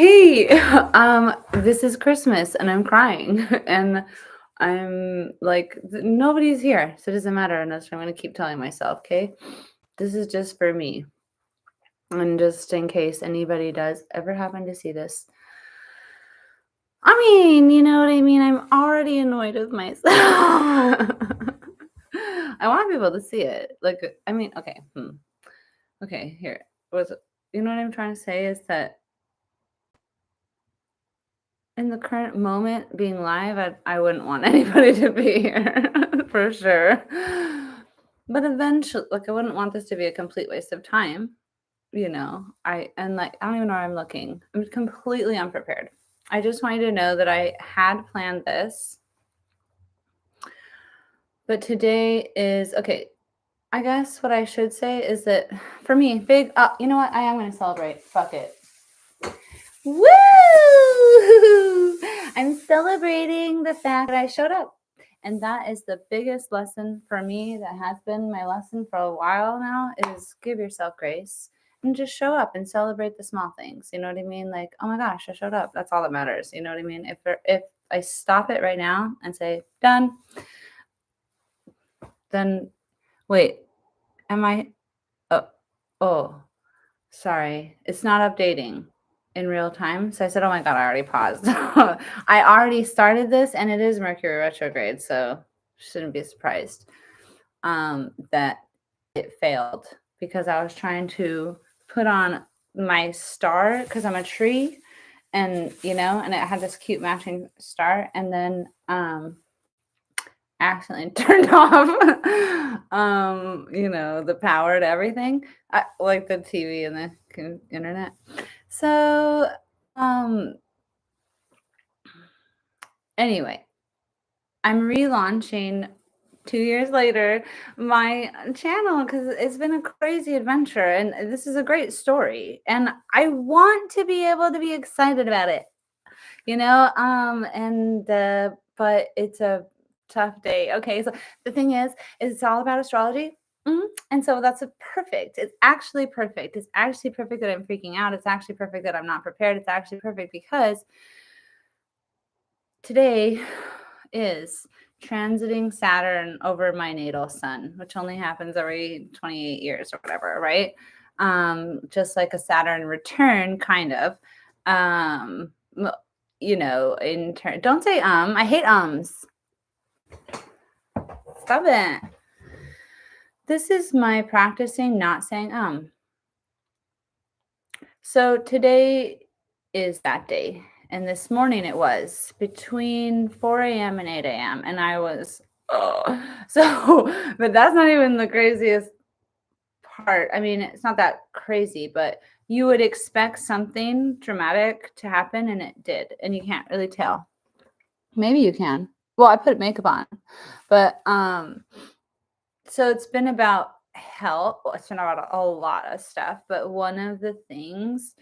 Hey, this is Christmas and I'm crying and I'm like, nobody's here, so it doesn't matter unless I'm going to keep telling myself, okay? This is just for me. And just in case anybody does ever happen to see this. I mean, you know what I mean? I'm already annoyed with myself. I want people to see it. Like, I mean, okay. Okay, here. You know what I'm trying to say is that in the current moment, being live, I wouldn't want anybody to be here for sure. But eventually, like, I wouldn't want this to be a complete waste of time. I don't even know where I'm looking. I'm completely unprepared. I just want you to know that I had planned this, but today is okay. I guess what I should say is that for me, big, you know what? I am going to celebrate. Fuck it. Woo! I'm celebrating the fact that I showed up. And that is the biggest lesson for me that has been my lesson for a while now is give yourself grace and just show up and celebrate the small things. You know what I mean? Like, oh my gosh, I showed up. That's all that matters. You know what I mean? If I stop it right now and say, done, then wait, am I oh, sorry, it's not updating in real time. So I said, oh my God, I already paused. I already started this and it is Mercury retrograde. So shouldn't be surprised that it failed because I was trying to put on my star because I'm a tree and, and it had this cute matching star. And then accidentally turned off the power to everything, like the TV and the internet. So anyway, I'm relaunching 2 years later my channel because it's been a crazy adventure and this is a great story and I want to be able to be excited about it, but it's a tough day. Okay, so the thing is it's all about astrology. And so that's perfect. It's actually perfect. It's actually perfect that I'm freaking out. It's actually perfect that I'm not prepared. It's actually perfect because today is transiting Saturn over my natal sun, which only happens every 28 years or whatever, right? Just like a Saturn return, kind of. In turn, don't say I hate ums. Stop it. This is my practicing not saying So today is that day. And this morning it was between 4 a.m. and 8 a.m. And I was, but that's not even the craziest part. I mean, it's not that crazy, but you would expect something dramatic to happen and it did. And you can't really tell. Maybe you can. Well, I put makeup on, but so it's been about health. Well, it's been about a lot of stuff, but one of the things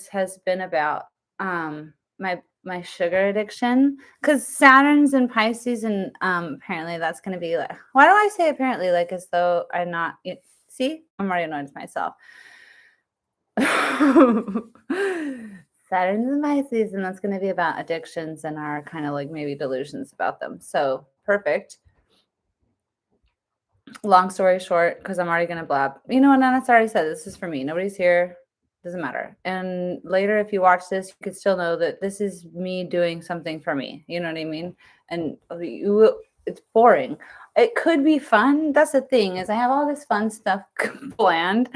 has been about my sugar addiction because Saturn's in Pisces and apparently that's going to be like, why do I say apparently like as though I'm not see, I'm already annoyed with myself. Saturn's in Pisces and that's going to be about addictions and our kind of like maybe delusions about them. So perfect. Long story short, because I'm already going to blab. You know what? Nana's already said this is for me. Nobody's here. Doesn't matter. And later, if you watch this, you could still know that this is me doing something for me. You know what I mean? And it's boring. It could be fun. That's the thing is I have all this fun stuff planned,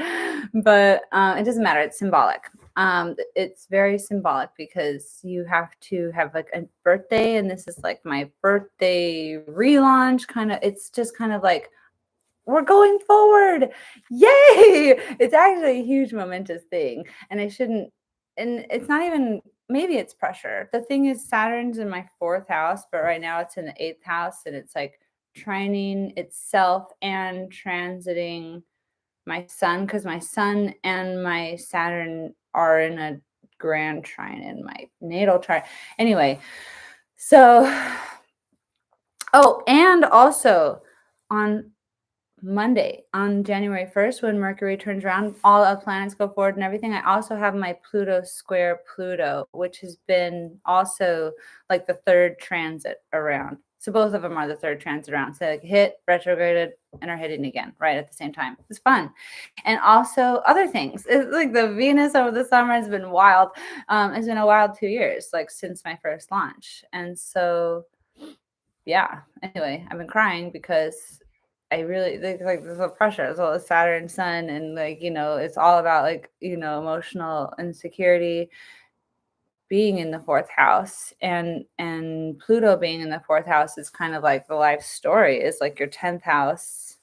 but it doesn't matter. It's symbolic. It's very symbolic because you have to have like a birthday, and this is like my birthday relaunch. Kind of. It's just kind of like we're going forward. Yay! It's actually a huge momentous thing. And it's not even, maybe it's pressure. The thing is, Saturn's in my 4th house, but right now it's in the 8th house. And it's like trining itself and transiting my sun because my sun and my Saturn are in a grand trine in my natal chart. Anyway, so, and also on Monday on January 1st, when Mercury turns around, all of planets go forward and everything. I also have my Pluto square Pluto, which has been also like the third transit around. So both of them are the third transit around. So like hit, retrograded, and are hitting again right at the same time. It's fun. And also other things. It's like the Venus over the summer has been wild. It's been a wild 2 years, like since my first launch. And so yeah, anyway, I've been crying because I really like there's a pressure as well as Saturn, Sun, and like, it's all about like, emotional insecurity being in the fourth house, and Pluto being in the fourth house is kind of like the life story, is like your 10th house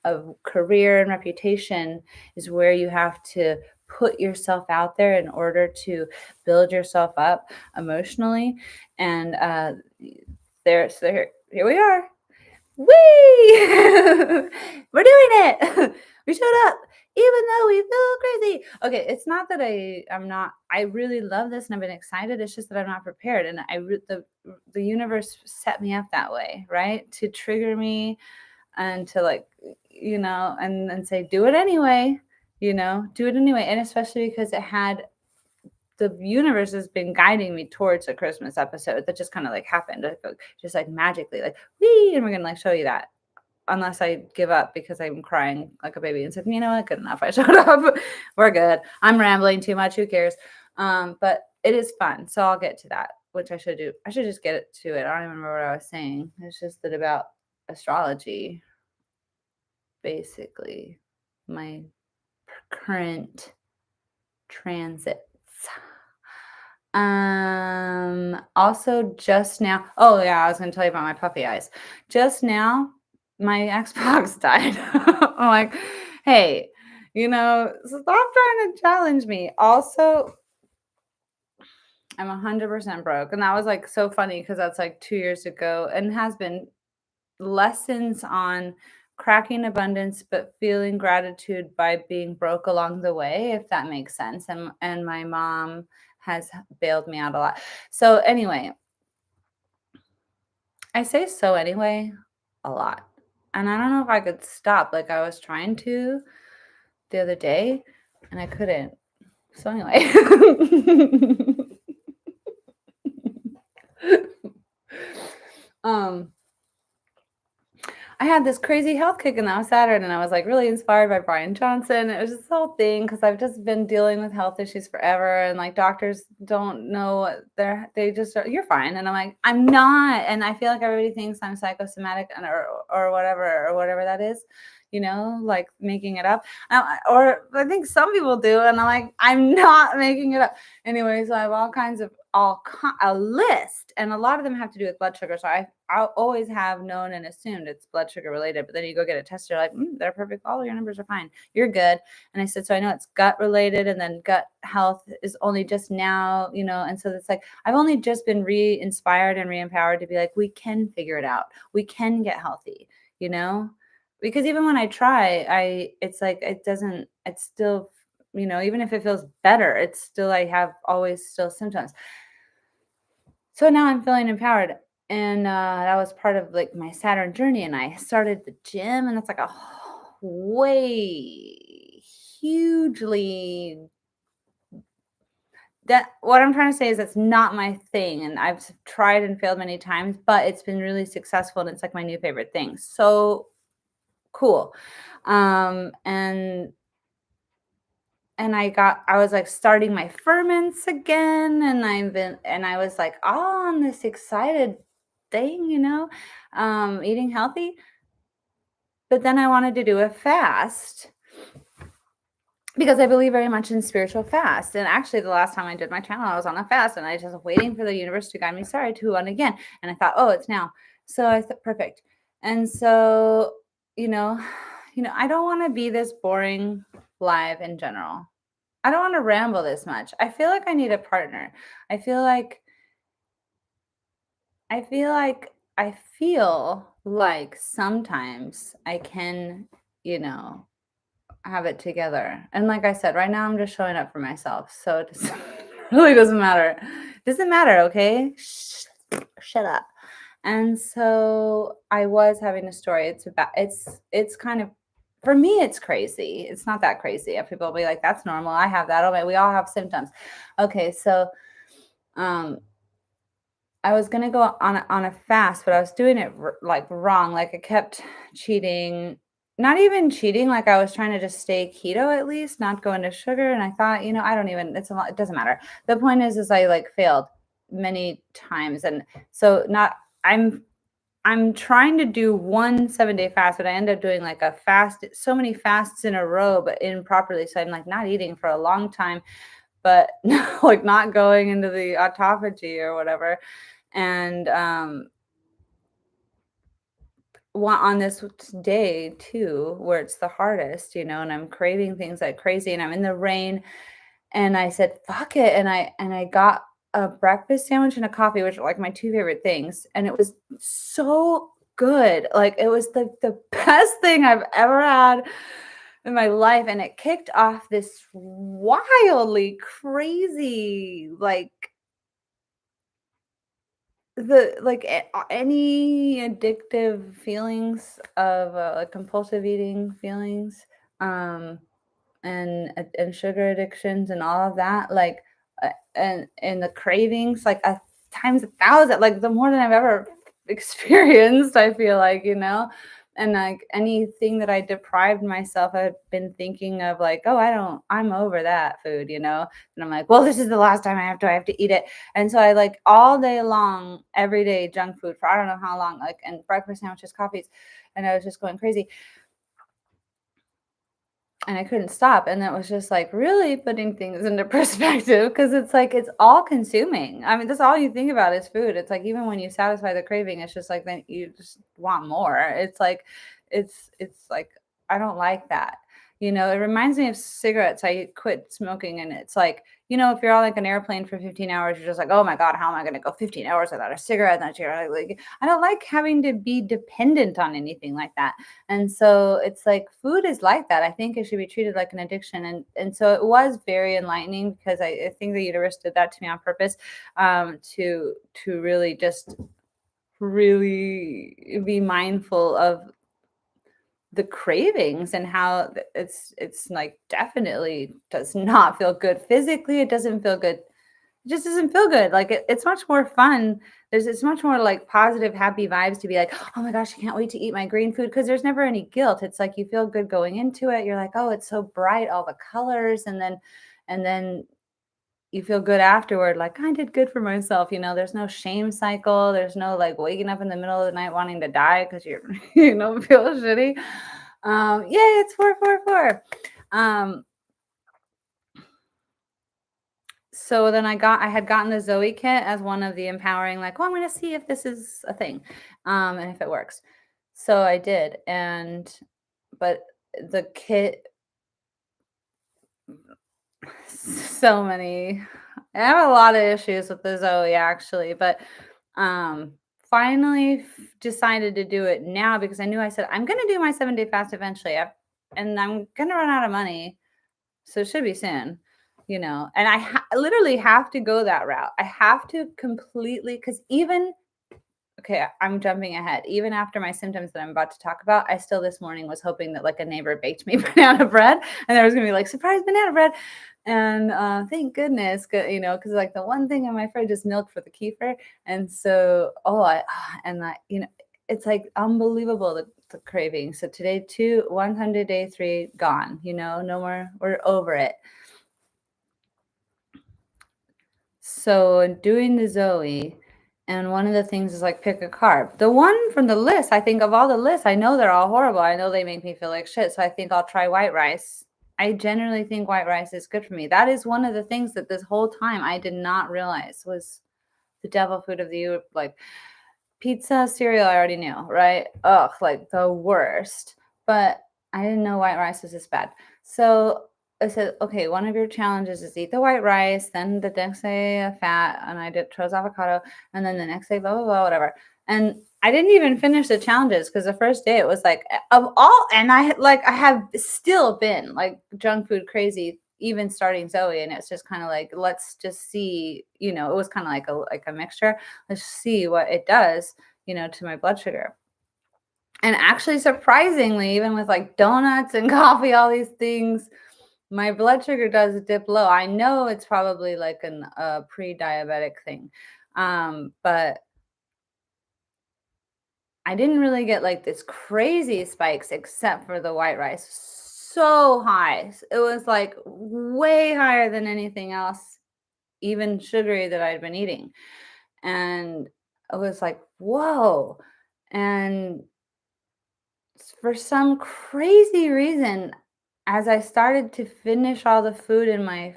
of career and reputation is where you have to put yourself out there in order to build yourself up emotionally. And here we are. Whee! We're doing it. We showed up, even though we feel crazy. Okay, it's not that I'm not. I really love this and I've been excited. It's just that I'm not prepared, and the universe set me up that way, right, to trigger me and to like, and say do it anyway. Do it anyway, and especially because the universe has been guiding me towards a Christmas episode that just kind of like happened, just like magically, like, wee, and we're gonna like show you that. Unless I give up because I'm crying like a baby and said, you know what, good enough. I showed up. We're good. I'm rambling too much. Who cares? But it is fun. So I'll get to that, which I should do. I should just get to it. I don't even remember what I was saying. It's just that about astrology, basically, my current transits. Also just now, oh yeah, I was gonna tell you about my puppy eyes. Just now, my Xbox died. I'm like, hey, stop trying to challenge me. Also, I'm 100% broke. And that was like so funny because that's like 2 years ago and has been lessons on cracking abundance, but feeling gratitude by being broke along the way, if that makes sense. And my mom has bailed me out a lot. So anyway, I say so anyway a lot. And I don't know if I could stop. Like I was trying to the other day and I couldn't. So anyway. I had this crazy health kick and that was Saturn, and I was like really inspired by Brian Johnson. It was just the whole thing because I've just been dealing with health issues forever, and like doctors don't know what they just are, you're fine, and I'm like, I'm not, and I feel like everybody thinks I'm psychosomatic or whatever that is, like making it up, or I think some people do, and I'm like, I'm not making it up. Anyway, so I have all kinds of a list, and a lot of them have to do with blood sugar. So I always have known and assumed it's blood sugar related, but then you go get a test, you're like, they're perfect. All your numbers are fine. You're good. And I said, so I know it's gut related, and then gut health is only just now, and so it's like I've only just been re-inspired and re-empowered to be like, we can figure it out. We can get healthy, because even when I try, it's like it's still, even if it feels better, it's still, I have always still symptoms. So now I'm feeling empowered. And that was part of like my Saturn journey. And I started the gym, and that's like a way hugely, that what I'm trying to say is that's not my thing. And I've tried and failed many times, but it's been really successful. And it's like my new favorite thing. So cool. And I was like starting my ferments again, and I was like all on this excited thing, eating healthy. But then I wanted to do a fast because I believe very much in spiritual fast. And actually the last time I did my channel, I was on a fast, and I just was waiting for the universe to guide me, to one again. And I thought, oh, it's now. So I thought, perfect. And so, I don't want to be this boring live in general. I don't want to ramble this much. I feel like I need a partner. I feel like sometimes I can, have it together. And like I said, right now I'm just showing up for myself. So it just really doesn't matter. Doesn't matter, okay? Shut up. And so I was having a story. It's kind of, for me, it's crazy. It's not that crazy. People will be like, that's normal. I have that. Oh, we all have symptoms. Okay, so um I was gonna go on a fast, but I was doing it like wrong. Like I kept cheating, not even cheating. Like I was trying to just stay keto at least, not go into sugar. And I thought, I don't even. It's a lot. It doesn't matter. The point is I like failed many times, and so not. I'm trying to do one 7-day fast, but I end up doing like a fast, so many fasts in a row, but improperly. So I'm like not eating for a long time, but like not going into the autophagy or whatever. And on this day too, where it's the hardest, and I'm craving things like crazy, and I'm in the rain, and I said, "Fuck it," and I got a breakfast sandwich and a coffee, which are like my two favorite things, and it was so good. Like it was the best thing I've ever had in my life, and it kicked off this wildly crazy any addictive feelings of like compulsive eating feelings, um and sugar addictions and all of that, and the cravings, like a times 1,000, like the more than I've ever experienced, I feel like, and like anything that I deprived myself, I've been thinking of like, oh, I'm over that food, and I'm like, well, this is the last time I have to eat it. And so I like all day long, every day, junk food for I don't know how long, like, and breakfast sandwiches, coffees, and I was just going crazy, and I couldn't stop. And that was just like really putting things into perspective, because it's like it's all consuming. I mean, that's all you think about is food. It's like even when you satisfy the craving, it's just like then you just want more. It's like it's like I don't like that. It reminds me of cigarettes. I quit smoking, and it's like, if you're on like an airplane for 15 hours, you're just like, oh my God, how am I going to go 15 hours without a cigarette? And like, I don't like having to be dependent on anything like that. And so it's like food is like that. I think it should be treated like an addiction. And so it was very enlightening, because I think the universe did that to me on purpose, to really just really be mindful of the cravings, and how it's like definitely does not feel good physically. It doesn't feel good. It just doesn't feel good. Like it's much more fun. It's much more like positive, happy vibes to be like, oh my gosh, I can't wait to eat my green food, because there's never any guilt. It's like you feel good going into it. You're like, oh, it's so bright, all the colors, and then you feel good afterward, like I did good for myself. There's no shame cycle. There's no like waking up in the middle of the night wanting to die because you're feel shitty. Yeah, it's 444. So then I had gotten the Zoe kit as one of the empowering, like, oh, I'm going to see if this is a thing, and if it works. So I did, but the kit, so many. I have a lot of issues with the Zoe actually, but um, finally decided to do it now, because I knew I said I'm going to do my 7-day fast eventually, and I'm going to run out of money. So it should be soon, and I literally have to go that route. I have to completely, because okay, I'm jumping ahead. Even after my symptoms that I'm about to talk about, I still this morning was hoping that like a neighbor baked me banana bread, and there was gonna be like surprise banana bread. And thank goodness, because like the one thing in my fridge is milk for the kefir. And so, and that, it's like unbelievable, the craving. So today, 100 day 3 gone, no more, we're over it. So doing the Zoe, and one of the things is like pick a carb. The one from the list, I think of all the lists, I know they're all horrible. I know they make me feel like shit. So I think I'll try white rice. I generally think white rice is good for me. That is one of the things that this whole time I did not realize was the devil food of the year. Like pizza, cereal, I already knew, right? Ugh, like the worst. But I didn't know white rice was this bad. So I said, okay, one of your challenges is eat the white rice, then the next day a fat, and I chose avocado, and then the next day blah blah blah, whatever. And I didn't even finish the challenges, because the first day it was like of all, and I have still been like junk food crazy, even starting Zoe, and it's just kind of like, let's just see, it was kind of like a mixture. Let's see what it does, to my blood sugar. And actually, surprisingly, even with like donuts and coffee, all these things, my blood sugar does dip low. I know it's probably like a pre-diabetic thing. But I didn't really get like this crazy spikes except for the white rice. So high. It was like way higher than anything else, even sugary that I'd been eating. And I was like, whoa. And for some crazy reason, as I started to finish all the food in my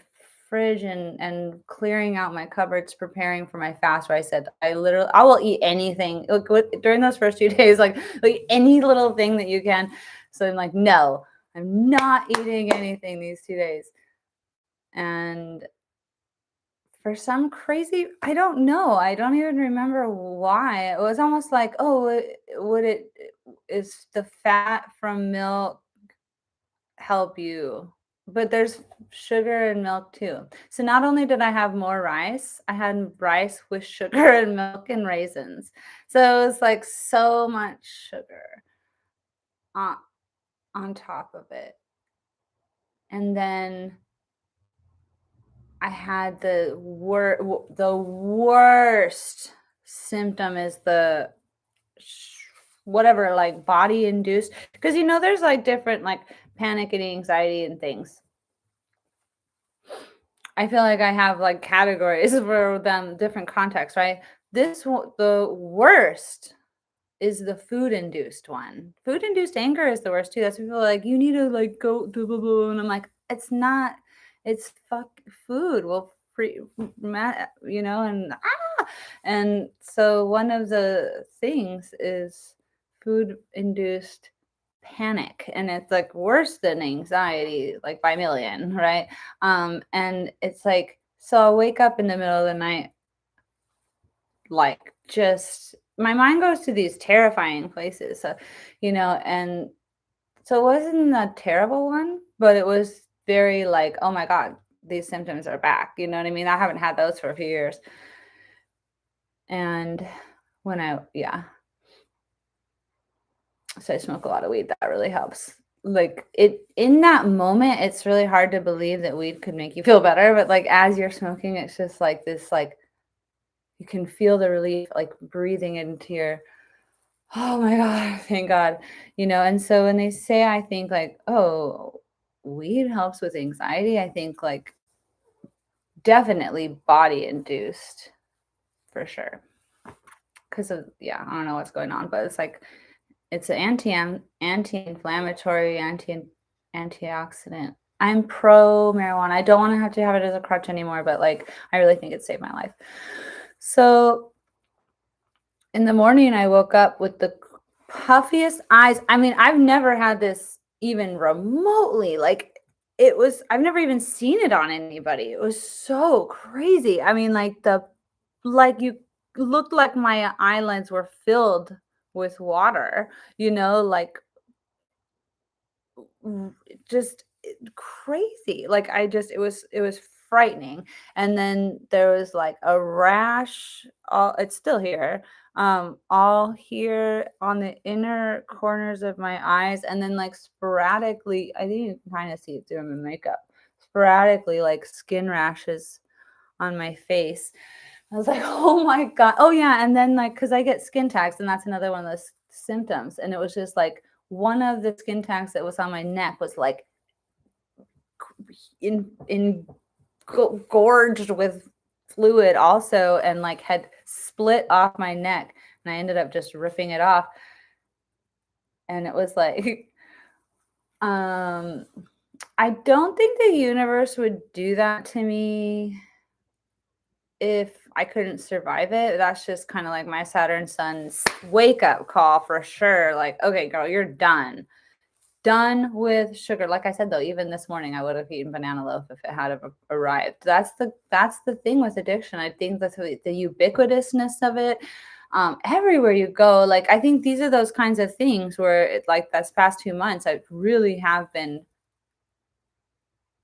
fridge and clearing out my cupboards, preparing for my fast, where I said, I will eat anything. Like, during those first few days, like any little thing that you can. So I'm like, no, I'm not eating anything these 2 days. And for some crazy, I don't know. I don't even remember why. It was almost like, oh, is the fat from milk help you? But there's sugar in milk too. So not only did I have more rice, I had rice with sugar and milk and raisins. So it was like so much sugar on, on top of it. And then I had the worst symptom is the whatever, like body induced, because there's like different like panic and anxiety and things. I feel like I have like categories for them, different contexts, right? The worst is the food induced one. Food induced anger is the worst too. That's people are like, you need to like go blah, blah, blah. And I'm like, it's not, it's food. Well, and so one of the things is food induced panic, and it's like worse than anxiety, like by million, right? And it's like, so I'll wake up in the middle of the night, like just my mind goes to these terrifying places. So, and so it wasn't a terrible one, but it was very like, oh my God, these symptoms are back. You know what I mean? I haven't had those for a few years. And so I smoke a lot of weed. That really helps. Like in that moment, it's really hard to believe that weed could make you feel better. But like as you're smoking, it's just like this, like you can feel the relief, like breathing into your, oh my God, thank God. And so when they say, I think like, oh, weed helps with anxiety, I think like definitely body induced for sure. Because of, I don't know what's going on, but it's like, it's an anti-inflammatory, antioxidant. I'm pro marijuana. I don't want to have it as a crutch anymore, but like, I really think it saved my life. So in the morning, I woke up with the puffiest eyes. I mean, I've never had this even remotely. Like I've never even seen it on anybody. It was so crazy. I mean, you looked like my eyelids were filled with water, like just crazy. Like it was frightening. And then there was like a rash, it's still here, all here on the inner corners of my eyes, and then like sporadically, I think you can kind of see it through my makeup, sporadically like skin rashes on my face. I was like, oh my God. Oh yeah. And then like, cause I get skin tags, and that's another one of those symptoms. And it was just like one of the skin tags that was on my neck was like gorged with fluid also, and like had split off my neck, and I ended up just ripping it off. And it was like, I don't think the universe would do that to me if I couldn't survive it. That's just kind of like my Saturn Sun's wake up call for sure. Like, okay, girl, you're done with sugar. Like I said, though, even this morning, I would have eaten banana loaf if it had arrived. That's the thing with addiction. I think that's the ubiquitousness of it. Everywhere you go, like I think these are those kinds of things where like this past 2 months, I really have been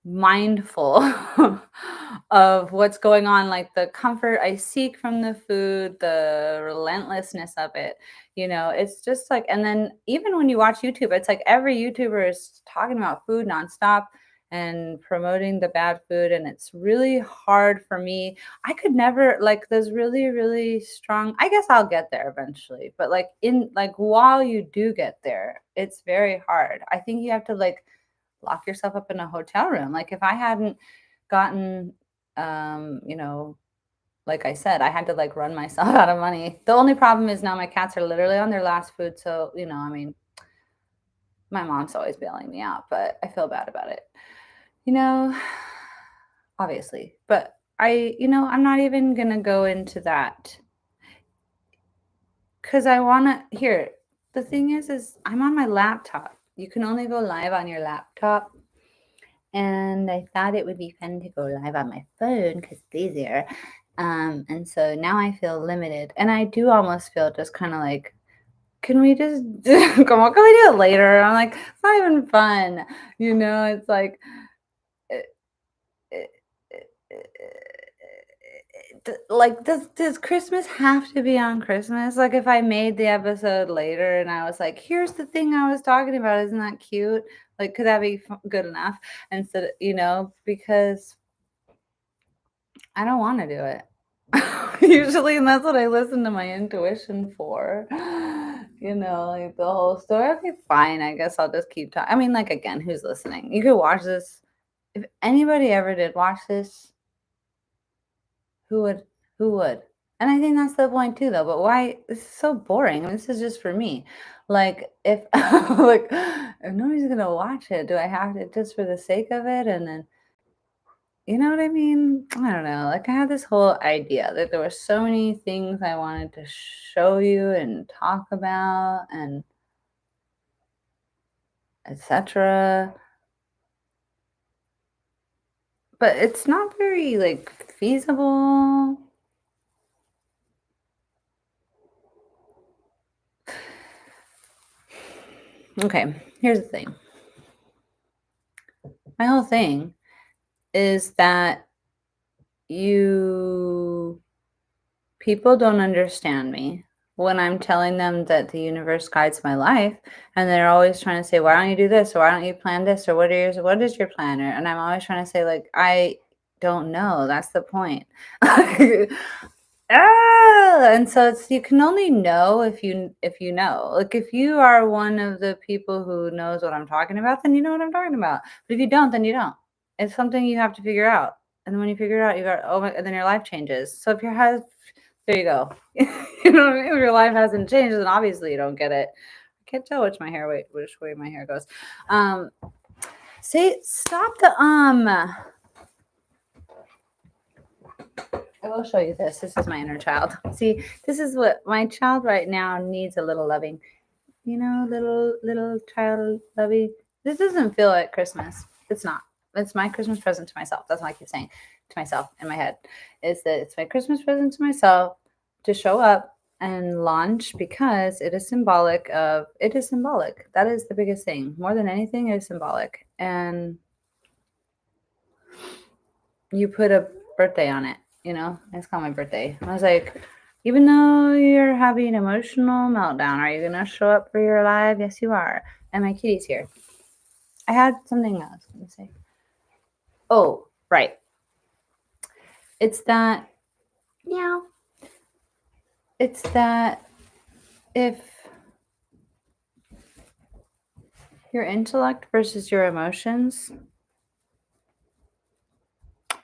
mindful of what's going on, like the comfort I seek from the food, the relentlessness of it. It's just like, and then even when you watch YouTube, it's like every YouTuber is talking about food nonstop and promoting the bad food. And it's really hard for me. I could never like those really, really strong. I guess I'll get there eventually, but like while you do get there, it's very hard. I think you have to like lock yourself up in a hotel room. Like if I hadn't gotten you know, like I said, I had to like run myself out of money. The only problem is now my cats are literally on their last food. So, I mean, my mom's always bailing me out, but I feel bad about it, you know, obviously. But I'm not even going to go into that because I want to here. The thing is I'm on my laptop. You can only go live on your laptop. And I thought it would be fun to go live on my phone because it's easier. And so now I feel limited. And I do almost feel just kind of like, can we just come on, can we do it later? I'm like, it's not even fun. It's like, it, it, like does Christmas have to be on Christmas? Like if I made the episode later and I was like, here's the thing I was talking about, isn't that cute? Like could that be good enough? Instead, because I don't want to do it. Usually, and that's what I listen to my intuition for. Like the whole story. Okay, fine. I guess I'll just keep talking. I mean, like again, who's listening? You could watch this. If anybody ever did watch this, who would? Who would? And I think that's the point too, though. But why? This is so boring. This is just for me. Like if like if nobody's gonna watch it, do I have to just for the sake of it? And then you know what I mean? I don't know. Like I had this whole idea that there were so many things I wanted to show you and talk about and etc. But it's not very like feasible. Okay, here's the thing. My whole thing is that you people don't understand me when I'm telling them that the universe guides my life, and they're always trying to say, "Why don't you do this?" or "Why don't you plan this?" or what is your planner?" And I'm always trying to say, like, I don't know. That's the point. And so you can only know if you know. Like if you are one of the people who knows what I'm talking about, then you know what I'm talking about. But if you don't, then you don't. It's something you have to figure out. And then when you figure it out, you got and then your life changes. So if your has there you go. You know what I mean? If your life hasn't changed, then obviously you don't get it. I can't tell which way my hair goes. Stop the I will show you this. This is my inner child. See, this is what my child right now needs a little loving. Little child loving. This doesn't feel like Christmas. It's not. It's my Christmas present to myself. That's what I keep saying to myself in my head. Is that it's my Christmas present to myself to show up and launch because it is symbolic. That is the biggest thing. More than anything, it is symbolic. And you put a birthday on it, it's called my birthday. I was like, even though you're having an emotional meltdown, are you gonna show up for your life? Yes, you are. And my kitty's here. I had something else to say. Oh, right. It's that, meow. It's that if your intellect versus your emotions,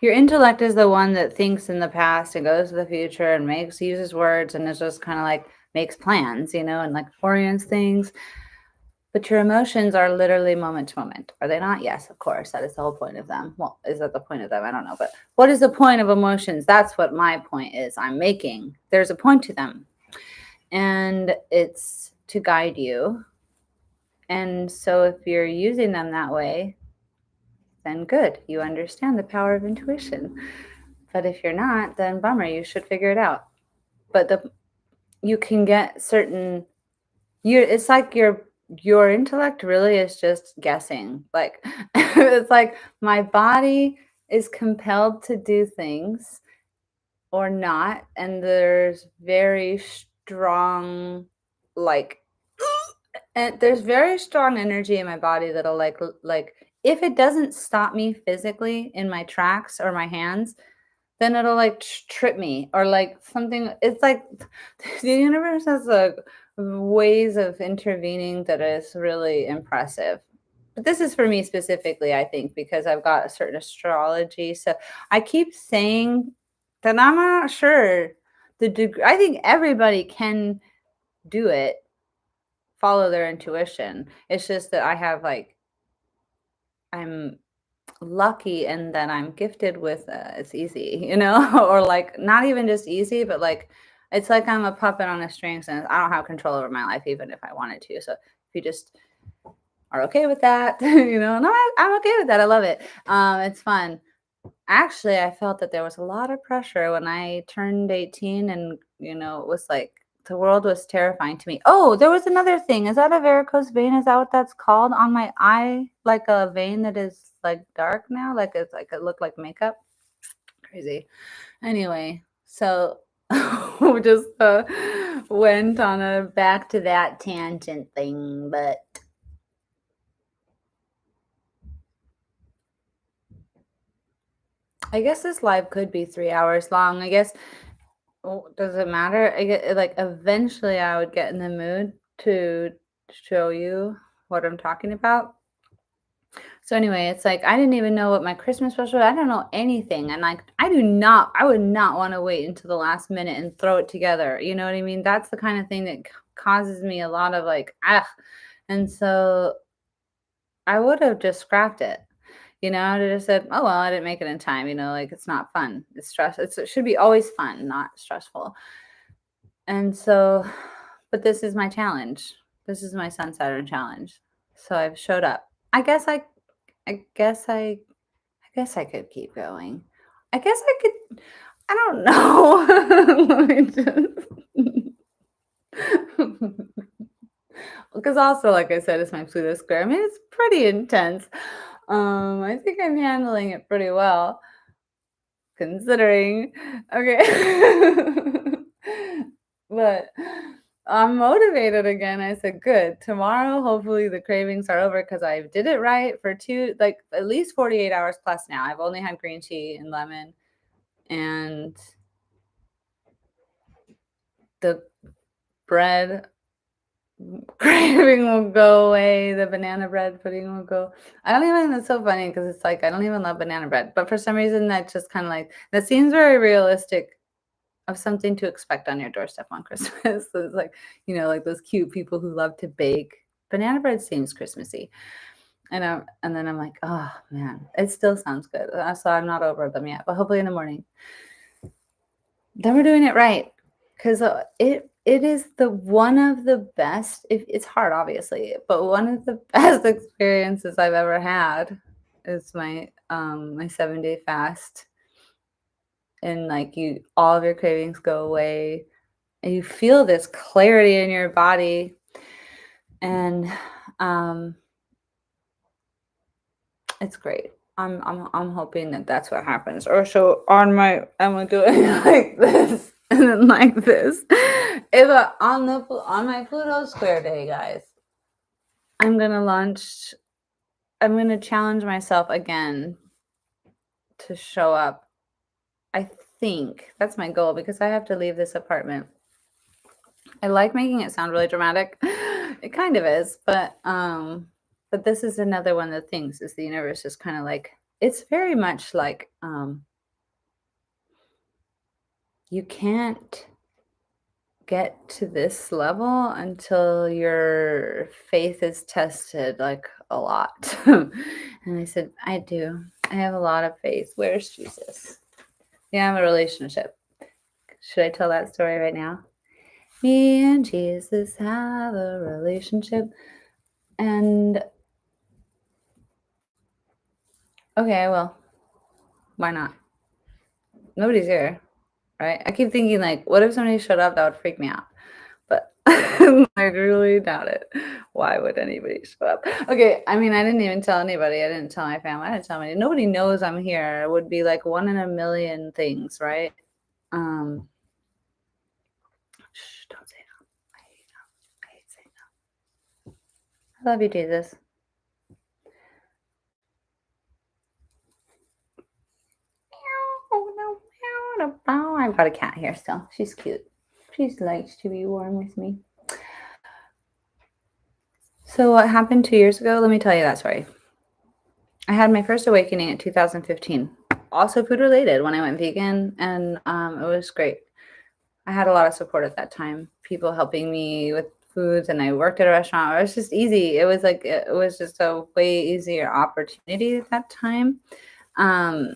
your intellect is the one that thinks in the past and goes to the future and uses words and is just kind of like makes plans, and like orients things. But your emotions are literally moment to moment. Are they not? Yes, of course. That is the whole point of them. Well, is that the point of them? I don't know. But what is the point of emotions? That's what my point is I'm making. There's a point to them. And it's to guide you. And so if you're using them that way, then good. You understand the power of intuition. But if you're not, then bummer. You should figure it out. But you can get certain it's like your intellect really is just guessing. Like it's like my body is compelled to do things or not, and there's very strong, like, and there's very strong energy in my body that'll like if it doesn't stop me physically in my tracks or my hands, then it'll like trip me or like something. It's like the universe has like ways of intervening that is really impressive. But this is for me specifically, I think, because I've got a certain astrology. So I keep saying that I'm not sure the degree. I think everybody can do it, follow their intuition. It's just that I have like, I'm lucky and that I'm gifted with it's easy, or like not even just easy, but like it's like I'm a puppet on a strings and I don't have control over my life even if I wanted to. So if you just are okay with that, no, I'm okay with that. I love it. It's fun. Actually, I felt that there was a lot of pressure when I turned 18 and, it was like the world was terrifying to me. Oh, there was another thing. Is that a varicose vein? Is that what that's called on my eye? Like a vein that is like dark now? Like it's like it looked like makeup? Crazy. Anyway, so we just went on a back to that tangent thing, but I guess this live could be 3 hours long. I guess. Oh, does it matter? I get like eventually I would get in the mood to show you what I'm talking about. So anyway, it's like I didn't even know what my Christmas special. I don't know anything, and like I would not want to wait until the last minute and throw it together. You know what I mean? That's the kind of thing that causes me a lot of like and so I would have just scrapped it. I'd have just said, "Oh well, I didn't make it in time." Like it's not fun. It's stress. It should be always fun, not stressful. And so, but this is my challenge. This is my Sun Saturn challenge. So I've showed up. I guess I guess I could keep going. I guess I could. I don't know. Let me just. Because also, like I said, it's my Pluto square. I mean, it's pretty intense. I think I'm handling it pretty well, considering. Okay. But I'm motivated again. I said, good. Tomorrow, hopefully the cravings are over because I did it right for like at least 48 hours plus now. I've only had green tea and lemon, and the bread craving will go away. The banana bread pudding will go. I don't even, it's so funny because it's like, I don't even love banana bread, but for some reason that just kind of like, that seems very realistic of something to expect on your doorstep on Christmas. So it's like, like those cute people who love to bake. Banana bread seems Christmassy. And then I'm like, oh man, it still sounds good. So I'm not over them yet, but hopefully in the morning. Then we're doing it right. Because it is the one of the best, it's hard obviously, but one of the best experiences I've ever had is my 7-day fast. And like all of your cravings go away and you feel this clarity in your body, and it's great. I'm hoping that that's what happens. Or so I'm gonna do it like this and then like this. If on my Pluto square day, guys, I'm gonna challenge myself again to show up. I think that's my goal because I have to leave this apartment. I like making it sound really dramatic. It kind of is, but this is another one of the things is the universe is kind of like, it's very much like you can't get to this level until your faith is tested like a lot. And I said, I do. I have a lot of faith. Where's Jesus? Yeah, I'm a relationship. Should I tell that story right now? Me and Jesus have a relationship. And okay, well, why not? Nobody's here, right? I keep thinking like, what if somebody showed up? That would freak me out. But I really doubt it. Why would anybody show up? Okay, I mean, I didn't even tell anybody. I didn't tell my family. I didn't tell anybody. Nobody knows I'm here. It would be like 1 in a million things, right? Um, shh, don't say no. I hate no. I hate saying no. I love you, Jesus. Oh no, I've got a cat here still. She's cute. She likes to be warm with me. So what happened 2 years ago? Let me tell you that story. I had my first awakening in 2015. Also food related when I went vegan, and it was great. I had a lot of support at that time. People helping me with foods, and I worked at a restaurant. It was just easy. It was just a way easier opportunity at that time. Um,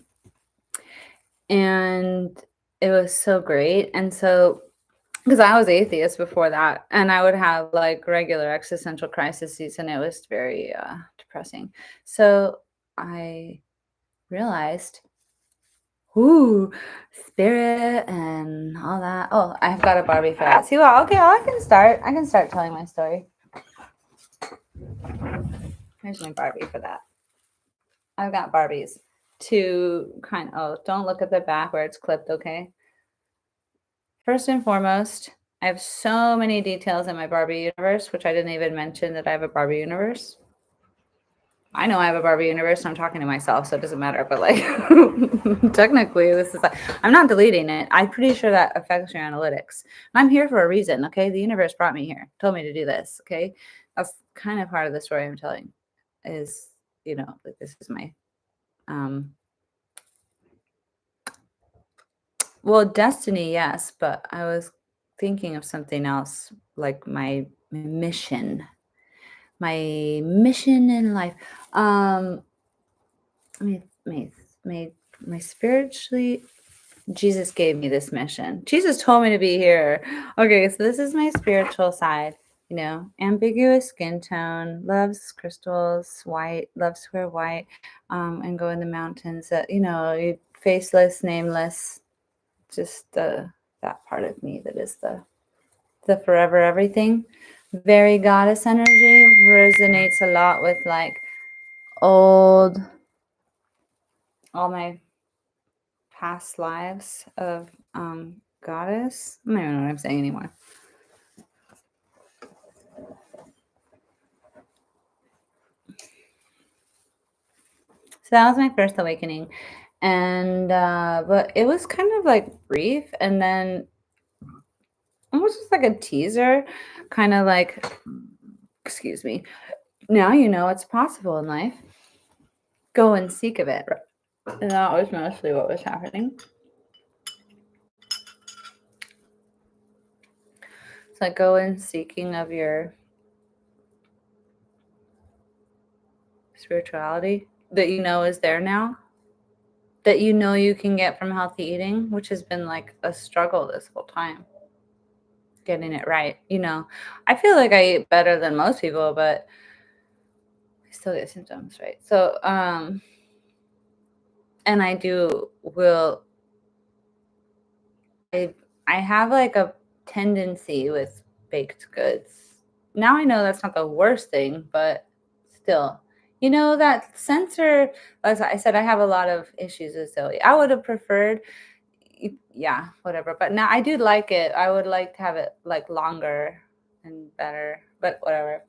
and it was so great. And so because I was atheist before that, and I would have like regular existential crises, and it was very depressing. So I realized, ooh, spirit and all that. Oh, I've got a Barbie for that. See, well, okay, I can start. I can start telling my story. Here's my Barbie for that. I've got Barbies to oh, don't look at the back where it's clipped, okay? First and foremost, I have so many details in my Barbie universe, which I didn't even mention that I have a Barbie universe. I know I have a Barbie universe, and I'm talking to myself, so it doesn't matter. But like, technically, this is like, I'm not deleting it. I'm pretty sure that affects your analytics. I'm here for a reason, okay? The universe brought me here, told me to do this, okay? That's kind of part of the story I'm telling. Is like this is my well, destiny, yes, but I was thinking of something else, like my mission in life. Um, my my spiritually, Jesus gave me this mission. Jesus told me to be here. Okay, so this is my spiritual side. Ambiguous skin tone, loves crystals, white, loves to wear white, and go in the mountains. Faceless, nameless, just that part of me that is the forever everything. Very goddess energy resonates a lot with like old all my past lives of goddess. I don't even know what I'm saying anymore. So that was my first awakening. And but it was kind of like brief, and then it was just like a teaser, kind of like, excuse me, now you know it's possible in life. Go and seek of it. And that was mostly what was happening. It's like go in seeking of your spirituality that you know is there now, that you know you can get from healthy eating, which has been like a struggle this whole time. Getting it right. I feel like I eat better than most people, but I still get symptoms, right? So, and I have like a tendency with baked goods. Now I know that's not the worst thing, but still, that sensor, as I said, I have a lot of issues with Zoe. I would have preferred, yeah, whatever. But now I do like it. I would like to have it like longer and better, but whatever.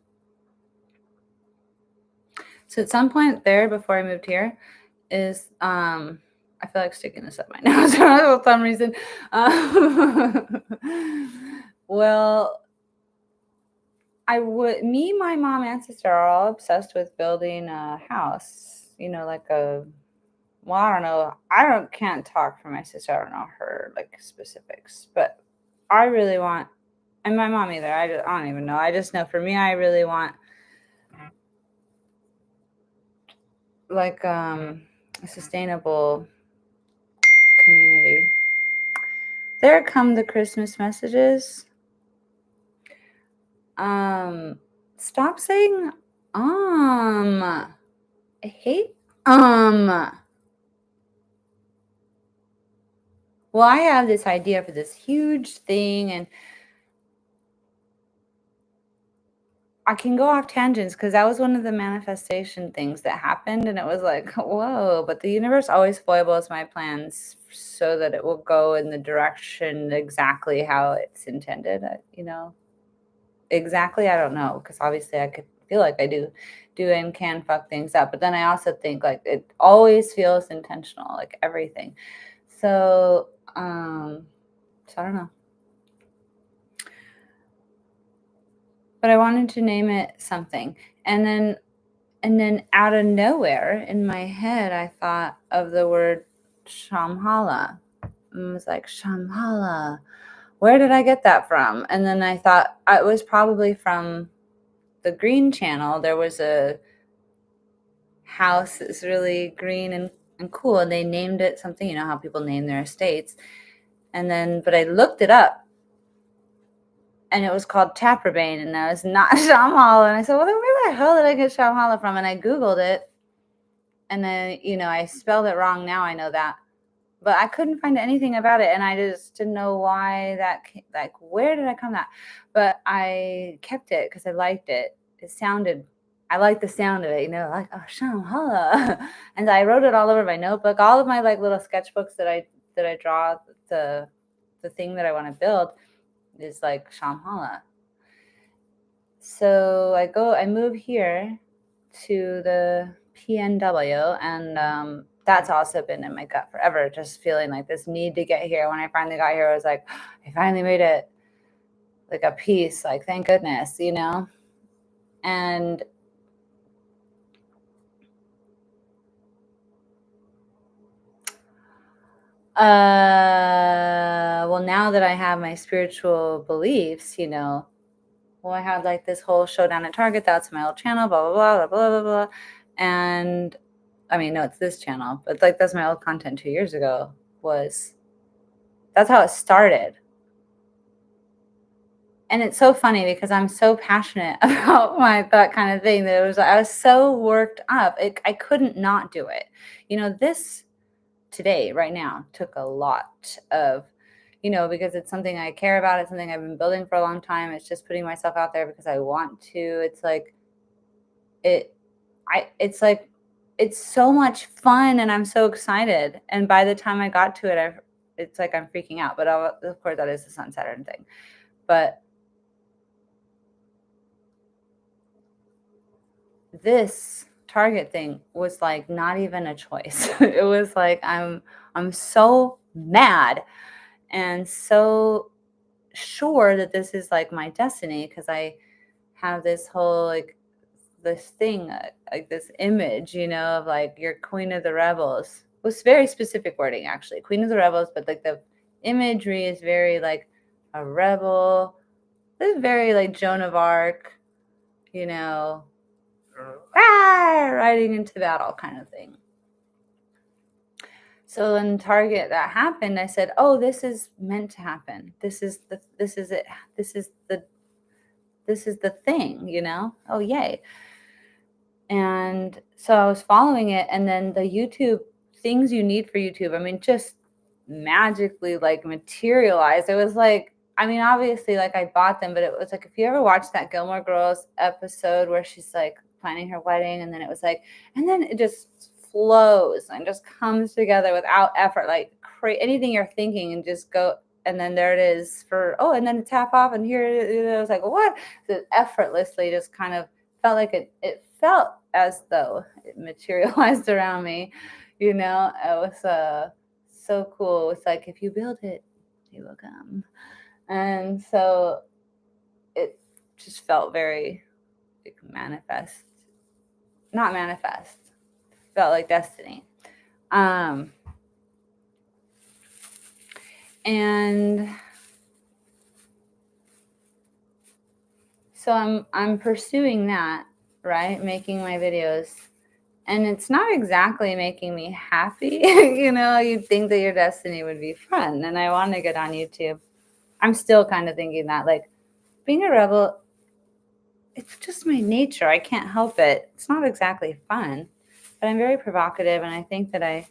So at some point there before I moved here is I feel like sticking this up my nose for some reason. Well, my mom and sister are all obsessed with building a house, like well, I don't know. Can't talk for my sister. I don't know her like specifics, but I really want, and my mom either. I don't even know. I just know for me, I really want like a sustainable community. There come the Christmas messages. Stop saying I hate well, I have this idea for this huge thing, and I can go off tangents because that was one of the manifestation things that happened, and it was like, whoa, but the universe always foibles my plans so that it will go in the direction exactly how it's intended, exactly, I don't know, because obviously I could feel like I do and can fuck things up, but then I also think like it always feels intentional, like everything. So, so I don't know. But I wanted to name it something. And then out of nowhere in my head, I thought of the word Shamhala. And I was like, Shamhala, where did I get that from? And then I thought it was probably from the Green Channel. There was a house that's really green and cool, and they named it something, you know how people name their estates. But I looked it up, and it was called Taprobane, and I was not Shamhala. And I said, well, then where the hell did I get Shamhala from? And I Googled it, and then, I spelled it wrong. Now I know that. But I couldn't find anything about it, and I just didn't know why like, where did I come that? But I kept it because I liked it. I liked the sound of it, like, oh, Shambhala. And I wrote it all over my notebook. All of my like little sketchbooks that I draw, the thing that I want to build is like Shambhala. So I move here to the PNW, and that's also been in my gut forever, just feeling like this need to get here. When I finally got here, I was like, I finally made it, like a piece, like, thank goodness, and well, now that I have my spiritual beliefs, well, I had like this whole showdown at Target. That's my old channel, blah, blah, blah, blah, blah, blah. And I mean, no, it's this channel, but like that's my old content 2 years ago. That's how it started. And it's so funny because I'm so passionate about that kind of thing that I was so worked up. I couldn't not do it. This today, right now, took a lot of, because it's something I care about. It's something I've been building for a long time. It's just putting myself out there because I want to. It's like, it's like, it's so much fun and I'm so excited. And by the time I got to it, it's like I'm freaking out. But of course, that is the Sun Saturn thing. But this Target thing was like not even a choice. It was like I'm so mad and so sure that this is like my destiny, because I have this whole like this thing, like this image, of like you're Queen of the Rebels. It was very specific wording, actually, Queen of the Rebels, but like the imagery is very like a rebel. It's very like Joan of Arc, riding into battle kind of thing. So in Target that happened, I said, oh, this is meant to happen. This is it. This is the thing, oh, yay. And so I was following it, and then the YouTube things you need for YouTube, I mean, just magically like materialized. It was like, I mean, obviously, like I bought them, but it was like, if you ever watched that Gilmore Girls episode where she's like planning her wedding, and then it was like, and then it just flows and just comes together without effort, like anything you're thinking and just go, and then there it is and then tap off, and here it was like, what? So effortlessly just kind of felt like it felt as though it materialized around me, it was so cool. It's like, if you build it, it will come. And so it just felt very like not manifest, felt like destiny. And so I'm pursuing that, right? Making my videos. And it's not exactly making me happy. You'd think that your destiny would be fun. And I want to get on YouTube. I'm still kind of thinking that, like, being a rebel, it's just my nature. I can't help it. It's not exactly fun. But I'm very provocative, and I think that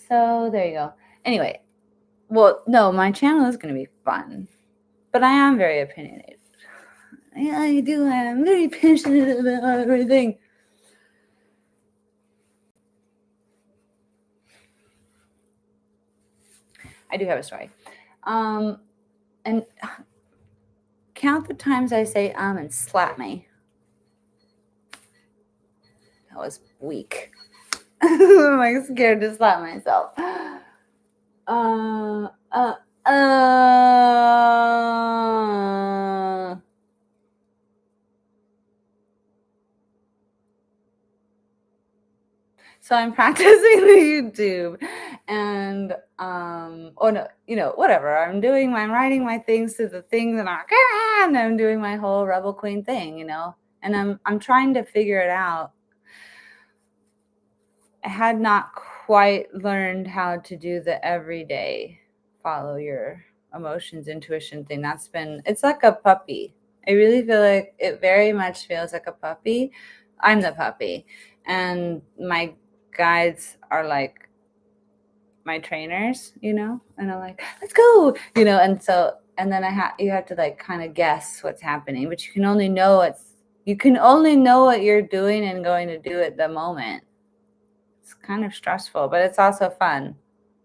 so there you go. Anyway, Well, no, my channel is going to be fun, but I am very opinionated. Yeah, I do. I'm very passionate about everything. I do have a story. And count the times I say and slap me. That was weak. I'm like scared to slap myself. Uh, uh, uh. So I'm practicing the YouTube, and oh no, whatever. I'm writing my things to the things, and I'm doing my whole Rebel Queen thing, and I'm trying to figure it out. I had not quite learned how to do the everyday follow your emotions, intuition thing. It's like a puppy. I really feel like it very much feels like a puppy. I'm the puppy, and my guides are like my trainers, and I'm like, let's go, and then you have to like kind of guess what's happening, but you can only know what you're doing and going to do at the moment. It's kind of stressful, but it's also fun.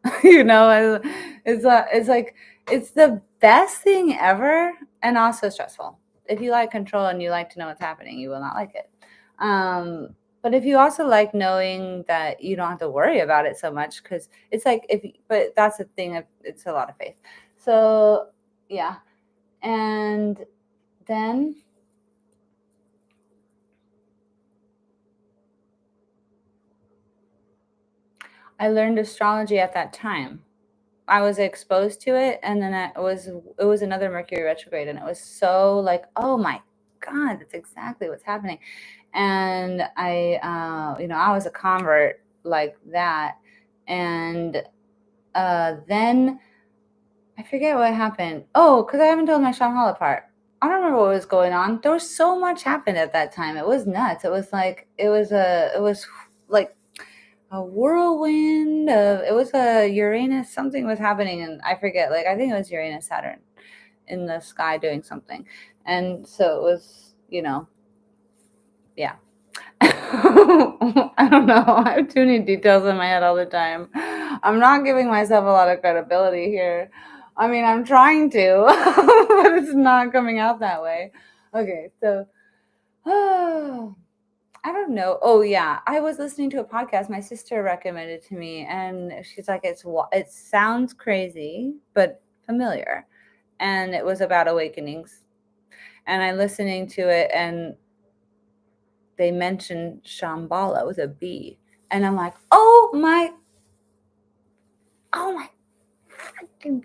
It's like it's the best thing ever, and also stressful. If you like control and you like to know what's happening, you will not like it. But if you also like knowing that you don't have to worry about it so much, because it's like but that's the thing. It's a lot of faith. So yeah, and then I learned astrology at that time. I was exposed to it, and then it was another Mercury retrograde, and it was so like, oh my God, that's exactly what's happening. And I was a convert like that, and then I forget what happened. Oh, because I haven't told my Shambhala part. I don't remember what was going on. There was so much happened at that time. It was nuts. It was like a whirlwind of, it was a Uranus, something was happening, and I forget, like I think it was Uranus Saturn in the sky doing something. And so it was, yeah. I don't know. I have too many details in my head all the time. I'm not giving myself a lot of credibility here. I mean, I'm trying to, but it's not coming out that way. Okay, so I don't know. Oh yeah, I was listening to a podcast my sister recommended to me, and she's like, it sounds crazy but familiar, and it was about awakenings. And I listening to it, and they mentioned Shambhala with a B, and I'm like, oh my freaking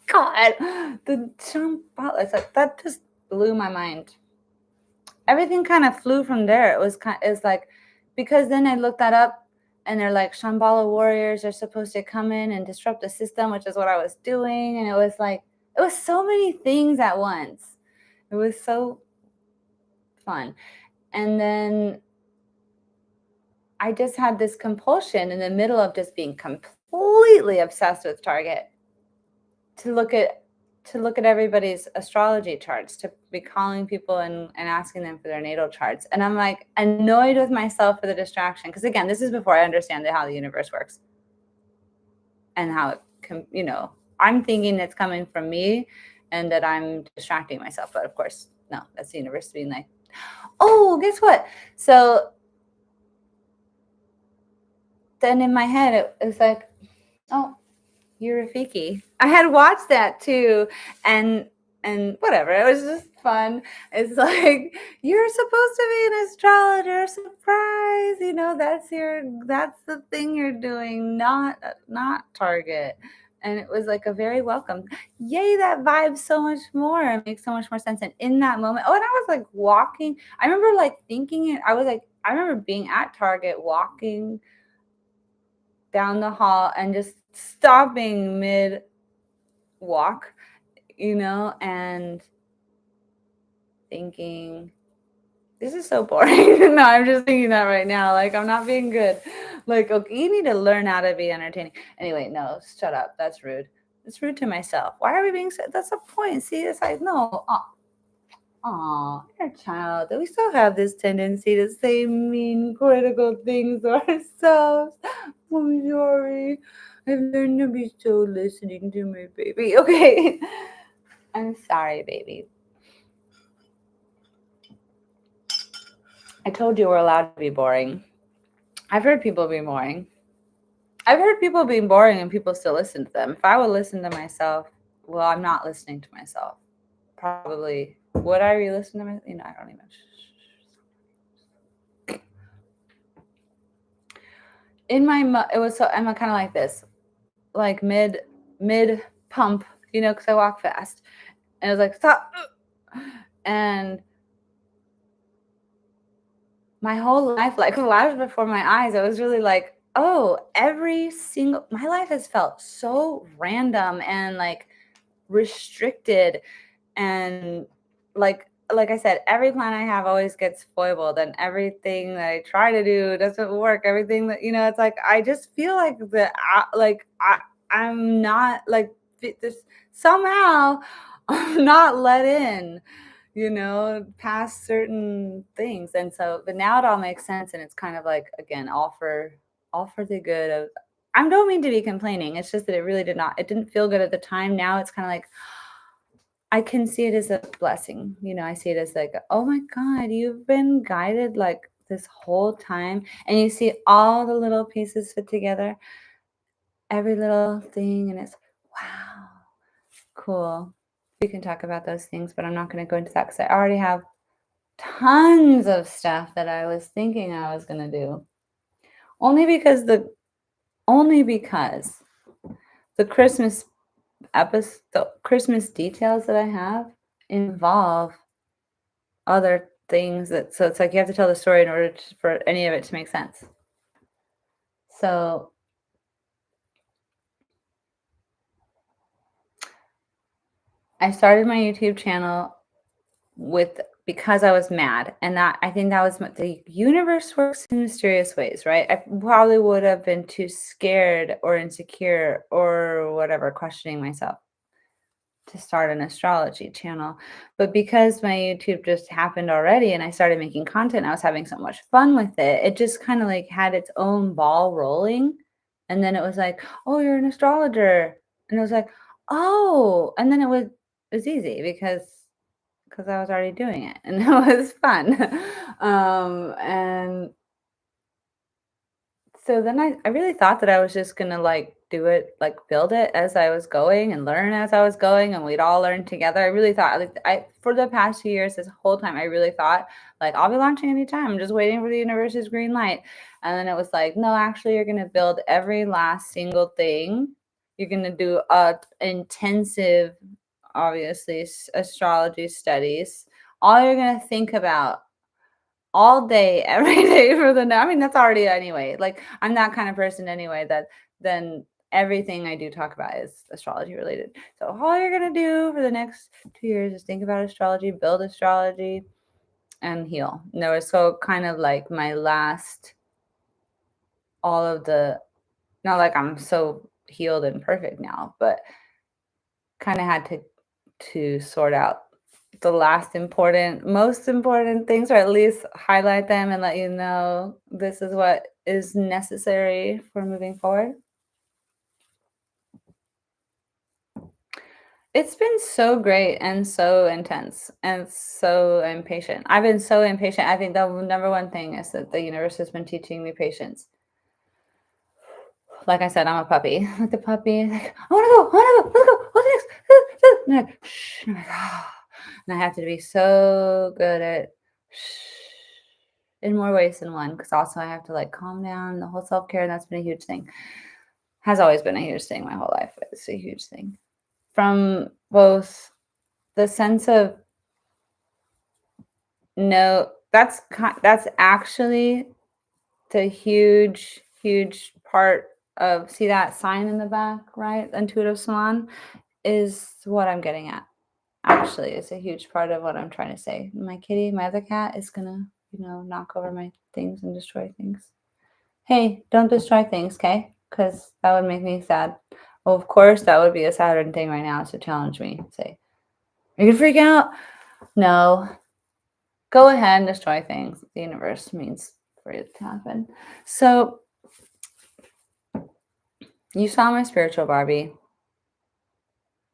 God, the Shambhala! It's like that just blew my mind. Everything kind of flew from there. It's like, because then I looked that up, and they're like, Shambhala warriors are supposed to come in and disrupt the system, which is what I was doing. And it was like, it was so many things at once. It was so fun. And then I just had this compulsion in the middle of just being completely obsessed with Target to look at everybody's astrology charts, to be calling people and asking them for their natal charts. And I'm like annoyed with myself for the distraction. Because again, this is before I understand how the universe works and how it can, I'm thinking it's coming from me and that I'm distracting myself. But of course, no, that's the universe being like, oh, guess what? So then in my head, it was like, oh, you're Rafiki. I had watched that too, and whatever. It was just fun. It's like, you're supposed to be an astrologer. Surprise! That's the thing you're doing, not Target. And it was like a very welcome. Yay! That vibe so much more. It makes so much more sense. And in that moment, and I was like walking. I remember like thinking it. I remember being at Target walking down the hall and just stopping mid walk, and thinking, this is so boring. No, I'm just thinking that right now. Like, I'm not being good. Like, okay, you need to learn how to be entertaining. Anyway, no, shut up. That's rude. It's rude to myself. Why are we being so? That's the point. See, it's like, no. Aw, inner child. We still have this tendency to say mean, critical things to ourselves. I'm sorry. I've learned to be so listening to my baby. Okay. I'm sorry, baby. I told you we're allowed to be boring. I've heard people be boring. I've heard people being boring and people still listen to them. If I would listen to myself, well, I'm not listening to myself. Probably. Would I re-listen to myself? I don't even. It was so, I'm kind of like this, like mid pump, because I walk fast, and it was like stop, and my whole life like flashed before my eyes. I was really like, oh, my life has felt so random and like restricted, and like I said, every plan I have always gets foiled, and everything that I try to do doesn't work. Everything that it's like I just feel like I'm not like this somehow. I'm not let in, past certain things, and so but now it all makes sense, and it's kind of like again all for the good of. I don't mean to be complaining. It's just that it really it didn't feel good at the time. Now it's kind of like I can see it as a blessing. I see it as like, oh my God, you've been guided like this whole time. And you see all the little pieces fit together, every little thing. And it's, wow, cool. We can talk about those things, but I'm not going to go into that because I already have tons of stuff that I was thinking I was going to do. Only because the Christmas episode, the Christmas details that I have involve other things so it's like you have to tell the story in order for any of it to make sense. So I started my YouTube channel because I was mad, and that I think that was the universe works in mysterious ways, right? I probably would have been too scared or insecure or whatever, questioning myself to start an astrology channel. But because my YouTube just happened already and I started making content, I was having so much fun with it. It just kind of like had its own ball rolling. And then it was like, oh, you're an astrologer. And it was like, oh, and then it was easy because I was already doing it and it was fun. And so then I really thought that I was just gonna like do it, like build it as I was going and learn as I was going, and we'd all learn together. I really thought like for the past 2 years, this whole time, I really thought like I'll be launching anytime. I'm just waiting for the universe's green light. And then it was like, no, actually, you're gonna build every last single thing. You're gonna do intensive, obviously, astrology studies. All you're gonna think about all day, every day for I mean, that's already anyway. Like, I'm that kind of person anyway that then everything I do talk about is astrology related. So all you're gonna do for the next 2 years is think about astrology, build astrology, and heal. And there was so kind of like my last, all of the, not like I'm so healed and perfect now, but kind of had to sort out the most important things, or at least highlight them and let you know this is what is necessary for moving forward. It's been so great and so intense and so impatient. I've been so impatient. I think the number one thing is that the universe has been teaching me patience. Like I said, I'm a puppy. Like the puppy, like, I want to go, what's next? And I'm like, shh. And I'm like, ah. And I have to be so good at shh in more ways than one, because also I have to like calm down, the whole self-care, and that's been a huge thing. Has always been a huge thing my whole life. It's a huge thing. From both the sense of no, that's actually the huge part of, see that sign in the back, right? Intuitive salon is what I'm getting at. Actually, it's a huge part of what I'm trying to say. My kitty, my other cat, is gonna, knock over my things and destroy things. Hey, don't destroy things, okay? Because that would make me sad. Well, of course, that would be a Saturn thing right now, to challenge me. Say, are you gonna freak out? No. Go ahead and destroy things. The universe means for it to happen. So you saw my spiritual Barbie.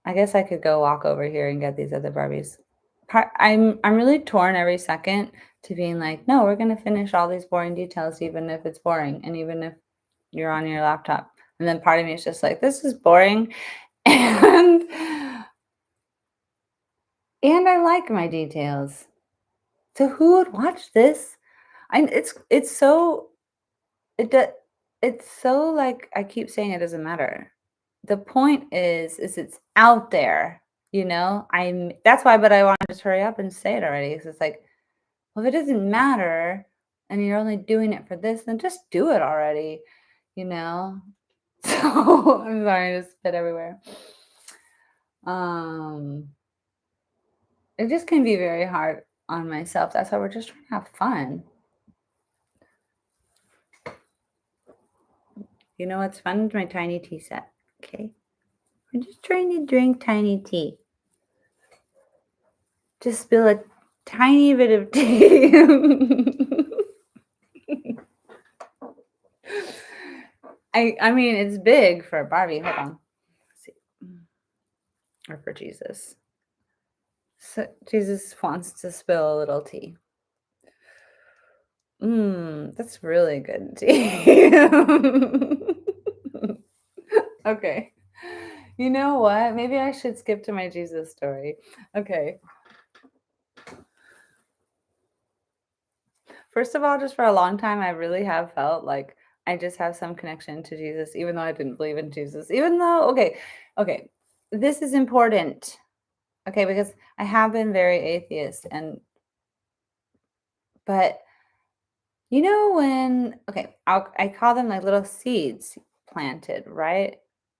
I guess I could go walk over here and get these other Barbies. I'm really torn every second to being like, no, we're gonna finish all these boring details, even if it's boring, and even if you're on your laptop. And then part of me is just like, this is boring, and I like my details. So who would watch this? It's so it do, it's so like I keep saying it doesn't matter. The point is it's out there, you know? That's why, but I want to just hurry up and say it already. 'Cause it's like, well, if it doesn't matter and you're only doing it for this, then just do it already, you know? So I'm sorry to spit everywhere. Um, it just can be very hard on myself. That's why we're just trying to have fun. You know what's fun? My tiny tea set. Okay. We're just trying to drink tiny tea. Just spill a tiny bit of tea. I mean, it's big for Barbie. Hold on. Let's see. Or for Jesus. So Jesus wants to spill a little tea. That's really good tea. Okay. You know what? Maybe I should skip to my Jesus story. Okay. First of all, just for a long time, I really have felt like I just have some connection to Jesus, even though I didn't believe in Jesus. Even though, okay, this is important, okay, because I have been very atheist, but you know when, okay, I call them like little seeds planted, right?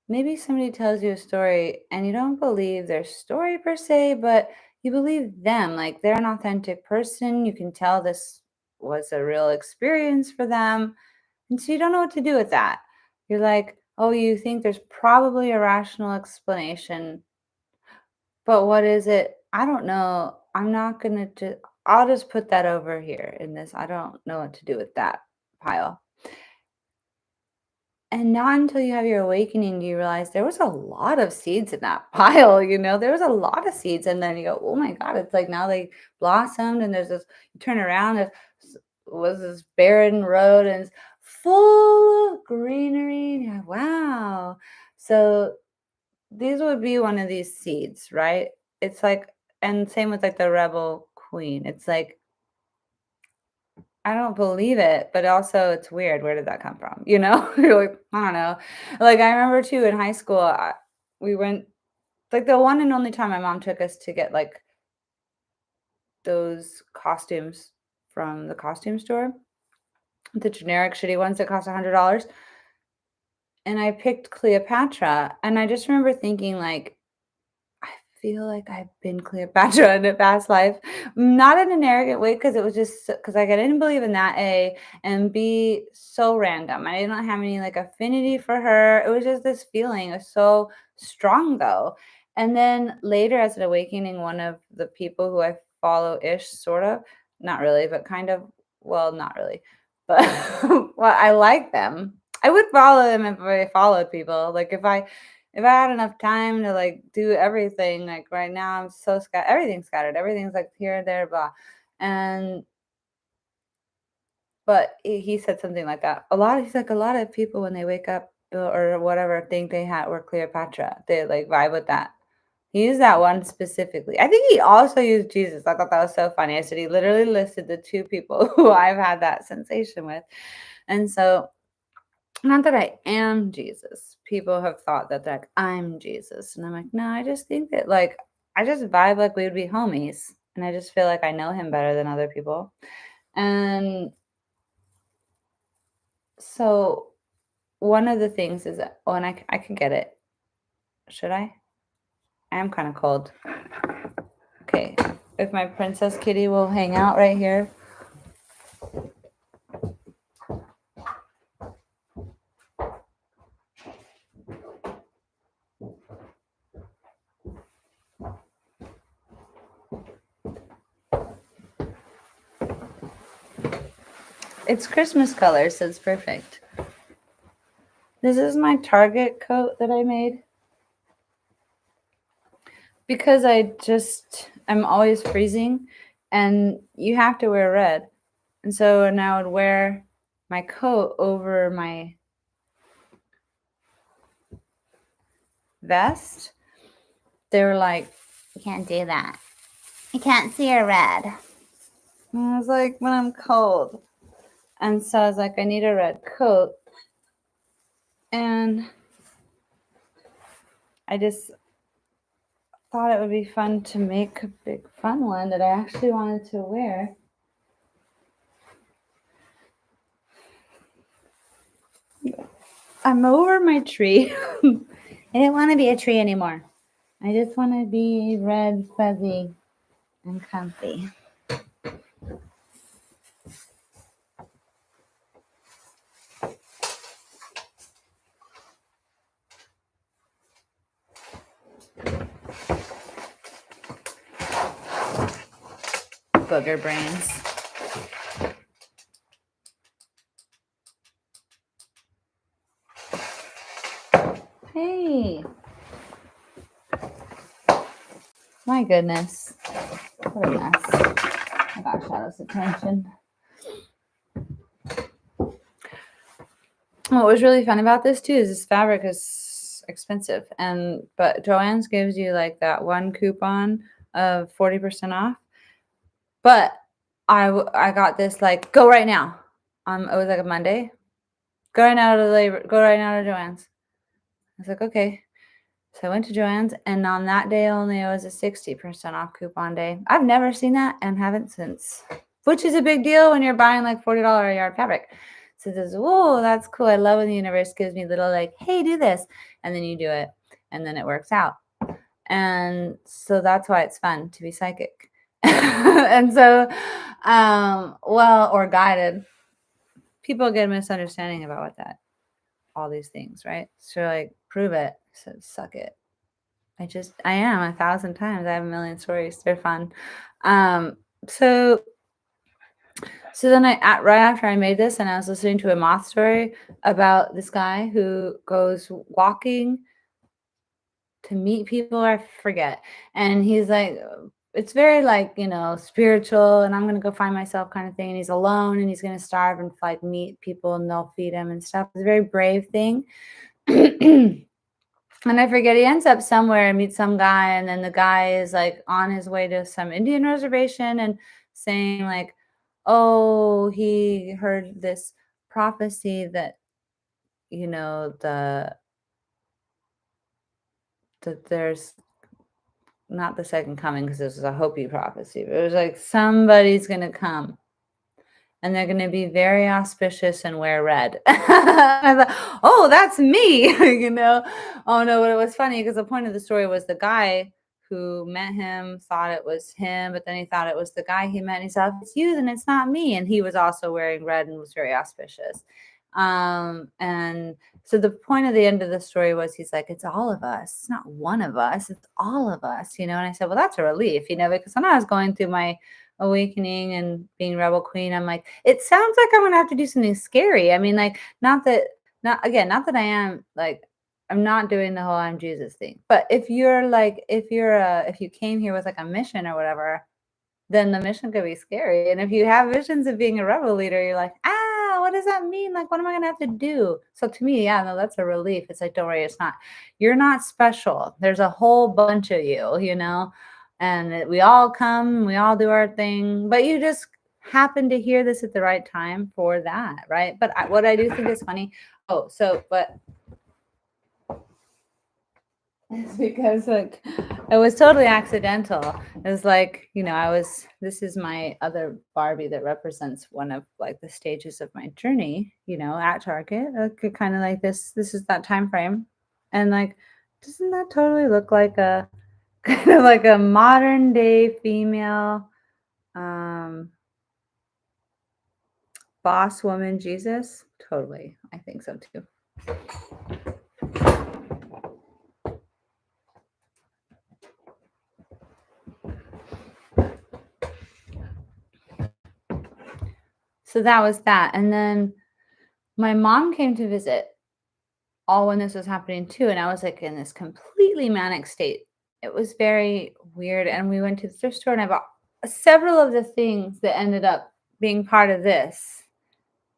Maybe somebody tells you a story and you don't believe their story per se, but you believe them. Like they're an authentic person. You can tell this was a real experience for them. And so you don't know what to do with that. You're like, oh, you think there's probably a rational explanation, but what is it? I don't know. I'm not going to, I'll just put that over here in this. I don't know what to do with that pile. And not until you have your awakening do you realize there was a lot of seeds in that pile, you know, there was a lot of seeds. And then you go, oh my God, it's like now they blossomed and there's this, you turn around, it was this barren road and it's full of greenery. And you're like, wow. So these would be one of these seeds, right? It's like, and same with like the rebel queen. It's like, I don't believe it, but also it's weird. Where did that come from? You know, you're like, I don't know. Like I remember too in high school, we went like the one and only time my mom took us to get like those costumes from the costume store, the generic shitty ones that cost $100. And I picked Cleopatra, and I just remember thinking like, I feel like I've been Cleopatra in a past life, not in an arrogant way, because it was just because like I didn't believe in that A and B so random. I didn't have any like affinity for her. It was just this feeling. It was so strong though. And then later, as an awakening, one of the people who I follow ish, sort of, not really, but kind of, well, not really, but well, I like them. I would follow them if I followed people. Like if I had enough time to like do everything, like right now I'm so scattered, everything's scattered, everything's like here, there, blah. And but he said something like that. He's like a lot of people when they wake up or whatever think they had were Cleopatra. They like vibe with that. He used that one specifically. I think he also used Jesus. I thought that was so funny. I said he literally listed the two people who I've had that sensation with. And so not that I am Jesus. People have thought that like I'm Jesus. And I'm like, no, I just think that like I just vibe like we would be homies. And I just feel like I know him better than other people. And so one of the things is that, oh, and I can get it. Should I? I am kind of cold. Okay. If my princess kitty will hang out right here. It's Christmas color, so it's perfect. This is my Target coat that I made. Because I'm always freezing and you have to wear red. And so now I would wear my coat over my vest. They were like, you can't do that. You can't see your red. And I was like, when I'm cold. And so I was like, I need a red coat. And I just thought it would be fun to make a big fun one that I actually wanted to wear. I'm over my tree. I didn't want to be a tree anymore. I just want to be red, fuzzy, and comfy. Booger brains. Hey. My goodness. What a mess. I got Shadow's attention. What was really fun about this too is this fabric is expensive, but Joann's gives you like that one coupon of 40% off. But I got this like go right now. It was like a Monday. Go right now to Joann's. I was like, okay. So I went to Joann's, and on that day only, it was a 60% off coupon day. I've never seen that and haven't since, which is a big deal when you're buying like $40 a yard fabric. So it says, whoa, that's cool. I love when the universe gives me little like, hey, do this. And then you do it, and then it works out. And so that's why it's fun to be psychic. And so, or guided. People get a misunderstanding about what all these things, right? So like, prove it. So suck it. I am 1,000 times. I have a million stories. They're fun. So then right after I made this, and I was listening to a moth story about this guy who goes walking to meet people. I forget. And he's like, it's very like, spiritual, and I'm going to go find myself kind of thing. And he's alone, and he's going to starve and like meet people, and they'll feed him and stuff. It's a very brave thing. And I forget, he ends up somewhere and meets some guy, and then the guy is like on his way to some Indian reservation and saying like, oh, he heard this prophecy that, that there's not the second coming, because this is a Hopi prophecy, but it was like somebody's going to come. And they're going to be very auspicious and wear red. I thought, oh, that's me, Oh, no, but it was funny because the point of the story was the guy who met him thought it was him, but then he thought it was the guy he met. And he said, if it's you, then it's not me. And he was also wearing red and was very auspicious. And so the point of the end of the story was he's like, it's all of us. It's not one of us. It's all of us, And I said, well, that's a relief, because when I was going through my awakening and being rebel queen, I'm like, it sounds like I'm gonna have to do something scary. I mean, like, not that I am like, I'm not doing the whole I'm Jesus thing, but if you came here with like a mission or whatever, then the mission could be scary. And if you have visions of being a rebel leader, you're like, what does that mean? Like, what am I gonna have to do? So to me, yeah, no, that's a relief. It's like, don't worry, you're not special. There's a whole bunch of you, and we all come, we all do our thing, but you just happen to hear this at the right time for that, right? But what I do think is funny, but it's because like it was totally accidental. It was like, this is my other Barbie that represents one of like the stages of my journey, at Target. Kind of like this is that time frame. And like, doesn't that totally look like a kind of like a modern day female boss woman Jesus? Totally. I think so too. So that was that. And then my mom came to visit all when this was happening too. And I was like in this completely manic state. It was very weird. And we went to the thrift store and I bought several of the things that ended up being part of this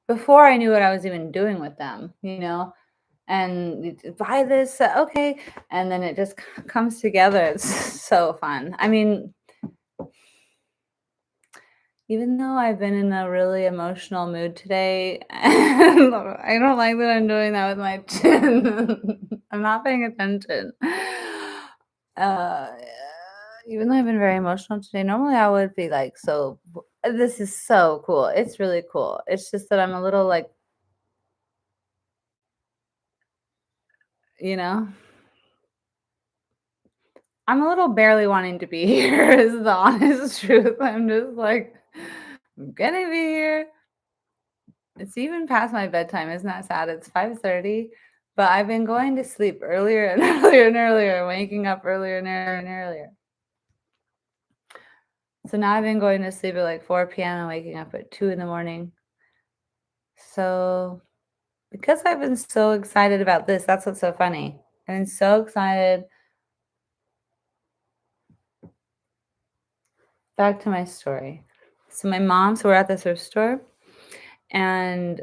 before I knew what I was even doing with them, and buy this, okay. And then it just comes together. It's so fun. I mean, even though I've been in a really emotional mood today, and I don't like that I'm doing that with my chin. I'm not paying attention. Uh, Even though I've been very emotional today, normally I would be like, so this is so cool. It's really cool. It's just that I'm a little like, you know, I'm a little barely wanting to be here is the honest truth. I'm just like, I'm gonna be here. It's even past my bedtime. Isn't that sad? It's 5:30, but I've been going to sleep earlier and earlier and earlier, waking up earlier and earlier and earlier. So now I've been going to sleep at like 4 p.m. and waking up at 2 in the morning. So because I've been so excited about this, that's what's so funny. I've been so excited. Back to my story. So my moms were at the thrift store and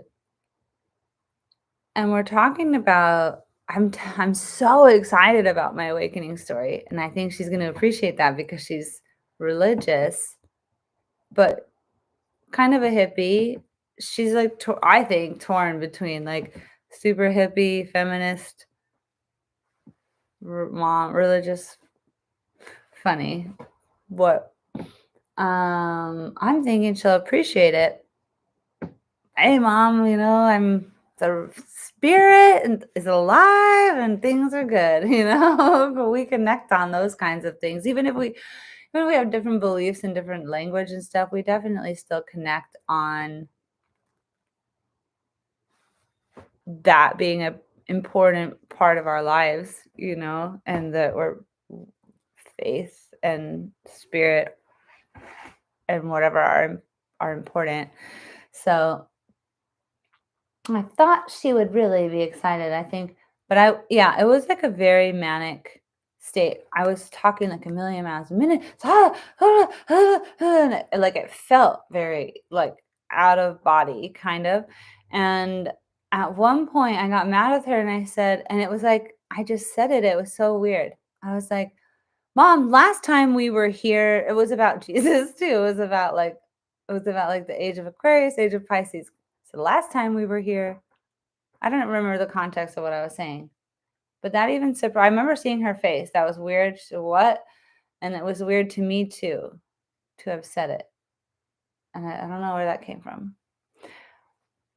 we're talking about I'm so excited about my awakening story, and I think she's going to appreciate that because she's religious, but kind of a hippie. She's like I think torn between like super hippie, feminist, mom, religious, funny. What I'm thinking she'll appreciate it. Hey mom, I'm the spirit and is alive and things are good, but we connect on those kinds of things. Even if we have different beliefs and different language and stuff, we definitely still connect on that being a important part of our lives, and that we're faith and spirit and whatever are important. So I thought she would really be excited, I think, but yeah, it was like a very manic state. I was talking like a million miles a minute. And like it felt very like out of body kind of. And at one point I got mad with her and I said, and it was like, I just said it. It was so weird. I was like, Mom, last time we were here, it was about Jesus too. It was about like the age of Aquarius, age of Pisces. So last time we were here, I don't remember the context of what I was saying, but that even surprised. I remember seeing her face. That was weird. She said, what? And it was weird to me too, to have said it. And I don't know where that came from,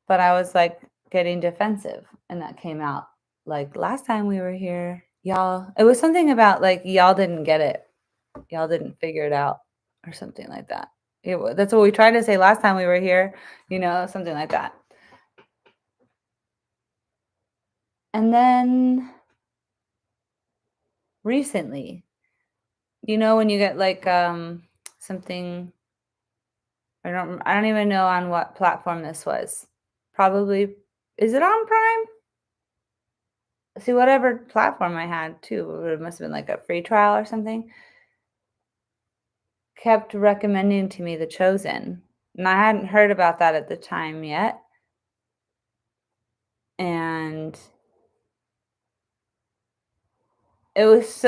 but I was like getting defensive, and that came out like last time we were here, y'all. It was something about like y'all didn't get it, y'all didn't figure it out, or something like that. That's what we tried to say last time we were here, something like that. And then recently, when you get like something, I don't even know on what platform this was. Probably, is it on Prime? See, whatever platform I had too, it must have been like a free trial or something, kept recommending to me The Chosen. And I hadn't heard about that at the time yet. And it was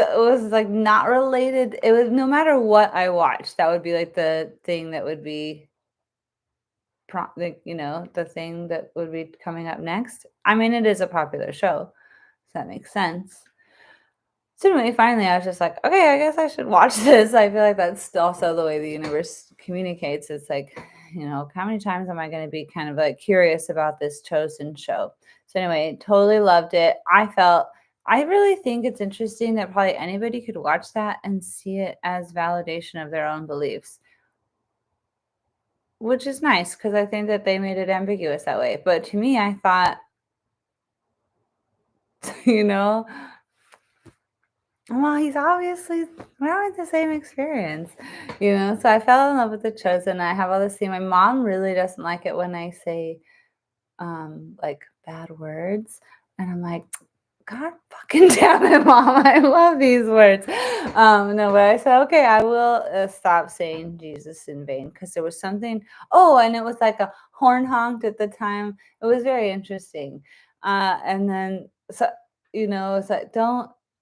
like not related. It was no matter what I watched, that would be like the thing that would be the thing that would be coming up next. I mean, it is a popular show, so that makes sense. So anyway, finally, I was just like, okay, I guess I should watch this. I feel like that's also the way the universe communicates. It's like, how many times am I going to be kind of like curious about this Chosen show? So anyway, totally loved it. I really think it's interesting that probably anybody could watch that and see it as validation of their own beliefs, which is nice because I think that they made it ambiguous that way. But to me, I thought, you know, Well, he's obviously we're having the same experience, you know. So I fell in love with The Chosen. I have all this thing. My mom really doesn't like it when I say like bad words, and I'm like, God fucking damn it, mom! I love these words. No, but I said, okay, I will stop saying Jesus in vain because there was something. Oh, and it was like a horn honked at the time. It was very interesting. And then so it's like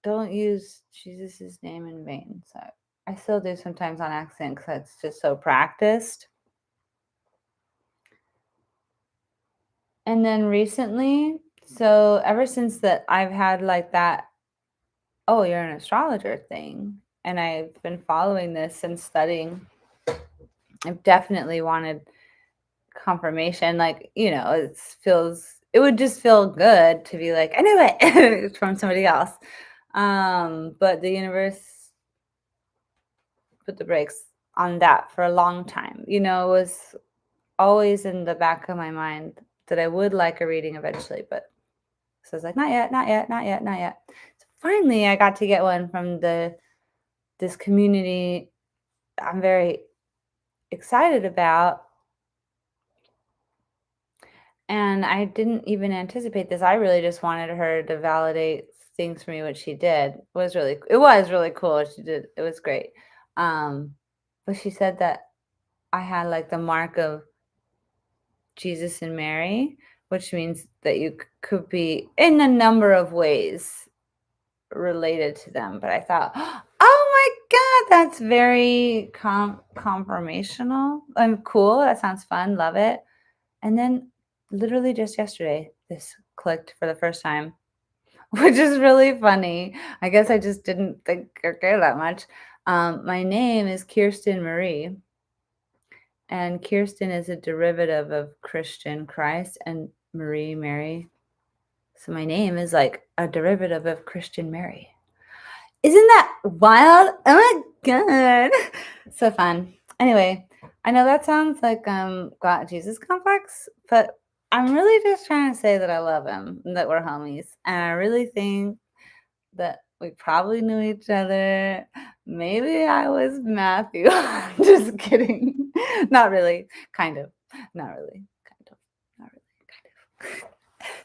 don't use Jesus's name in vain. So I still do sometimes on accident because it's just so practiced. And then recently, so ever since that, I've had like that, oh, you're an astrologer thing. And I've been following this and studying. I've definitely wanted confirmation. Like, it would just feel good to be like, I knew it from somebody else. But the universe put the brakes on that for a long time. It was always in the back of my mind that I would like a reading eventually, but so I was like, not yet, not yet, not yet, not yet. So finally I got to get one from this community I'm very excited about. And I didn't even anticipate this. I really just wanted her to validate things for me, which she did. It was really cool what she did. It was great. Um, but she said that I had like the mark of Jesus and Mary, which means that you could be in a number of ways related to them. But I thought, oh my God, that's very confirmational and cool. That sounds fun. Love it. And then literally just yesterday, this clicked for the first time, which is really funny. I guess I just didn't think or care that much. My name is Kirsten Marie, and Kirsten is a derivative of Christian Christ and Marie Mary. So my name is like a derivative of Christian Mary. Isn't that wild? Oh my God. So fun. Anyway, I know that sounds like got Jesus complex, but I'm really just trying to say that I love him and that we're homies. And I really think that we probably knew each other. Maybe I was Matthew. Just kidding. Not really. Kind of. Not really. Kind of. Not really. Kind of.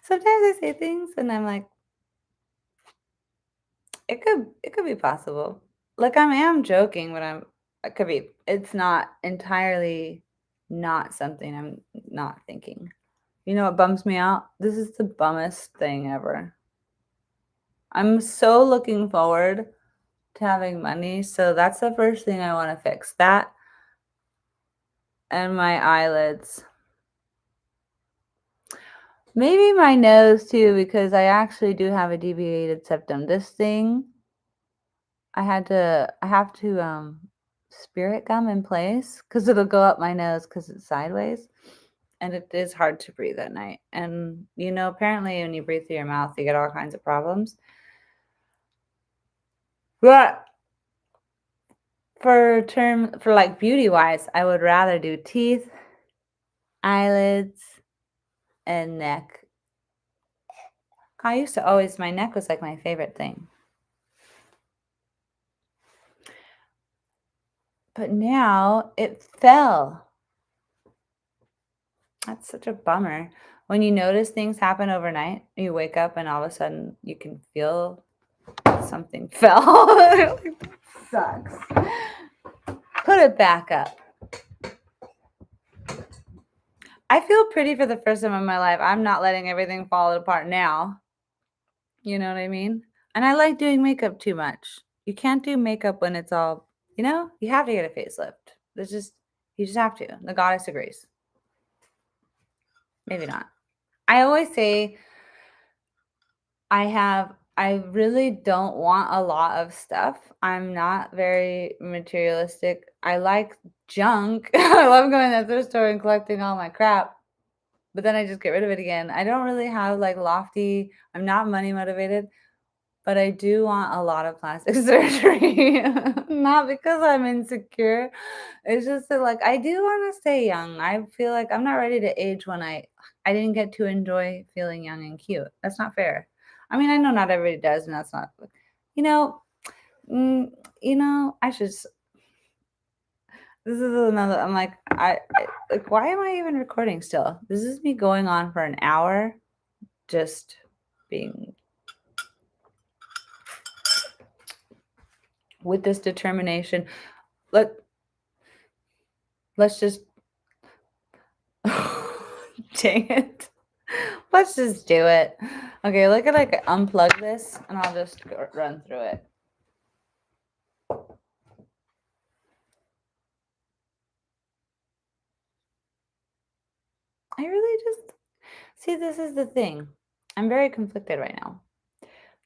Sometimes I say things and I'm like, it could be possible. Like I am joking, but it could be. It's not entirely not something I'm not thinking. You know what bums me out? This is the bummest thing ever. I'm so looking forward to having money, so that's the first thing I want to fix. That and my eyelids. Maybe my nose too, because I actually do have a deviated septum. This thing I have to spirit gum in place because it'll go up my nose because it's sideways. And it is hard to breathe at night. And apparently when you breathe through your mouth, you get all kinds of problems. But for like beauty wise, I would rather do teeth, eyelids, and neck. I used to always my neck was like my favorite thing. But now it fell. That's such a bummer. When you notice things happen overnight, you wake up and all of a sudden you can feel something fell. Like, that sucks. Put it back up. I feel pretty for the first time in my life. I'm not letting everything fall apart now. You know what I mean? And I like doing makeup too much. You can't do makeup when it's all, you have to get a facelift. You just have to. The goddess agrees. Maybe not. I always say I really don't want a lot of stuff. I'm not very materialistic. I like junk. I love going to the thrift store and collecting all my crap, but then I just get rid of it again. I don't really have like I'm not money motivated, but I do want a lot of plastic surgery. Not because I'm insecure. It's just that like I do want to stay young. I feel like I'm not ready to age when I didn't get to enjoy feeling young and cute. That's not fair. I mean, I know not everybody does, and that's not, you know, I should. This is another. I'm like, like, why am I even recording still? This is me going on for an hour, just being with this determination. Let let's just dang it. Let's just do it. Okay, look at like unplug this and I'll just run through it. I really just see this is the thing. I'm very conflicted right now.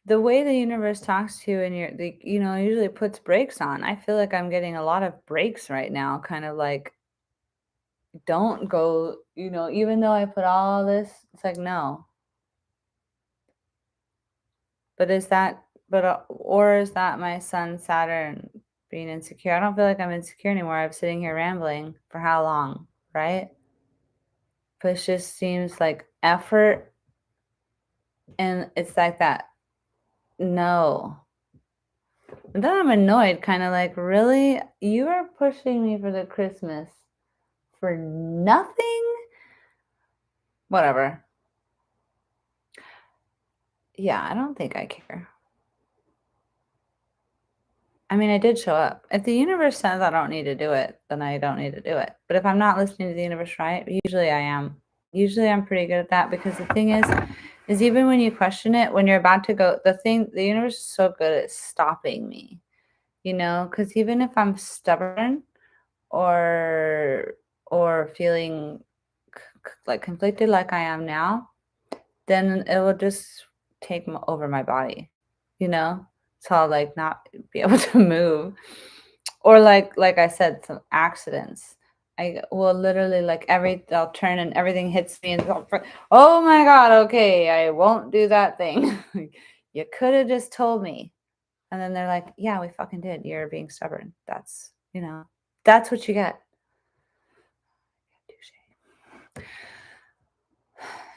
The way the universe talks to you and usually puts brakes on. I feel like I'm getting a lot of breaks right now, kind of like don't go, even though I put all this, it's like no. But or is that my son Saturn being insecure? I don't feel like I'm insecure anymore. I'm sitting here rambling for how long, right? But it just seems like effort, and it's like that. No. And then I'm annoyed, kind of like, really? You are pushing me for the Christmas for nothing? Whatever. Yeah, I don't think I care. I mean, I did show up. If the universe says I don't need to do it, then I don't need to do it. But if I'm not listening to the universe right, usually I am. Usually I'm pretty good at that because the thing is even when you question it, when you're about to go, the universe is so good at stopping me, because even if I'm stubborn or feeling like conflicted like I am now, then it will just take over my body, you know? So I'll like not be able to move. Or like I said, some accidents. I will literally I'll turn and everything hits me and oh my God, okay, I won't do that thing. You could have just told me. And then they're like, yeah, we fucking did. You're being stubborn. That's what you get.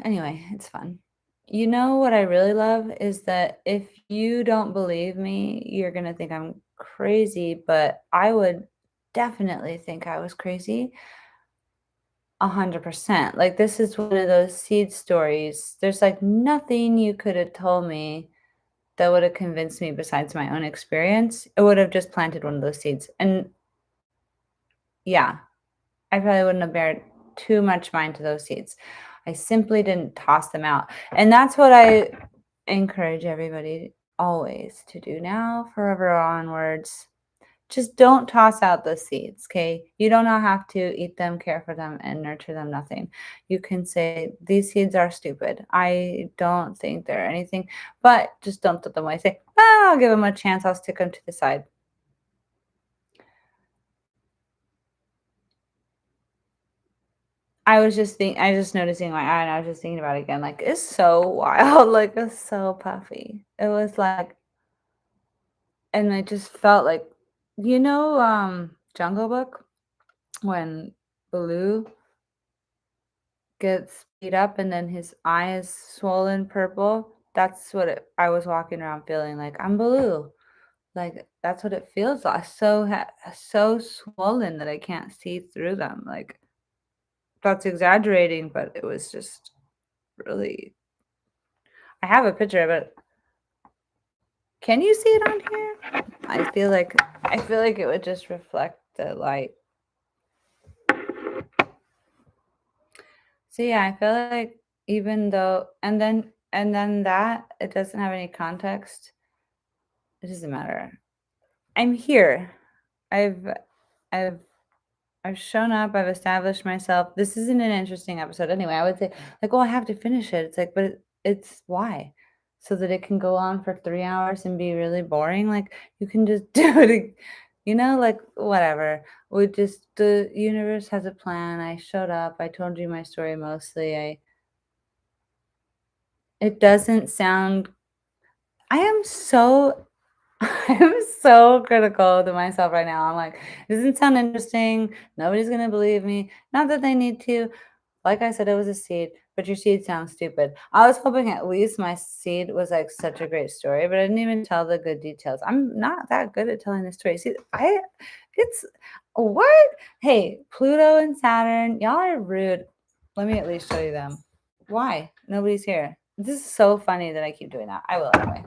Anyway, it's fun. You know what I really love is that if you don't believe me, you're going to think I'm crazy, but I would definitely think I was crazy 100%. Like, this is one of those seed stories. There's like nothing you could have told me that would have convinced me besides my own experience. It would have just planted one of those seeds. And yeah, I probably wouldn't have bared too much mind to those seeds. I simply didn't toss them out. And that's what I encourage everybody always to do now, forever onwards. Just don't toss out the seeds, okay? You do not have to eat them, care for them, and nurture them, nothing. You can say, these seeds are stupid. I don't think they're anything, but just don't throw them away. Say, I'll give them a chance. I'll stick them to the side. I was just noticing my eye and I was just thinking about it again. Like, it's so wild. Like, it's so puffy. It was like, and I just felt like, Jungle Book when Baloo gets beat up and then his eye is swollen purple. That's what I was walking around feeling like. I'm Baloo. Like, that's what it feels like. So swollen that I can't see through them. Like, that's exaggerating, but it was just really. I have a picture of it. Can you see it on here? I feel like it would just reflect the light. So yeah, I feel like even though and then that it doesn't have any context, it doesn't matter. I'm here. I've I've I've shown up, I've established myself. This isn't an interesting episode anyway. I would say, like, oh, I have to finish it. It's like, but it's why? So that it can go on for 3 hours and be really boring. Like, you can just do it, like, whatever. The universe has a plan. I showed up. I told you my story mostly. It doesn't sound, I am so I'm so critical to myself right now. I'm like, it doesn't sound interesting. Nobody's gonna believe me. Not that they need to. Like I said, it was a seed, but your seed sounds stupid. I was hoping at least my seed was like such a great story, but I didn't even tell the good details. I'm not that good at telling the story. See, it's what? Hey, Pluto and Saturn, y'all are rude. Let me at least show you them. Why? Nobody's here. This is so funny that I keep doing that. I will anyway.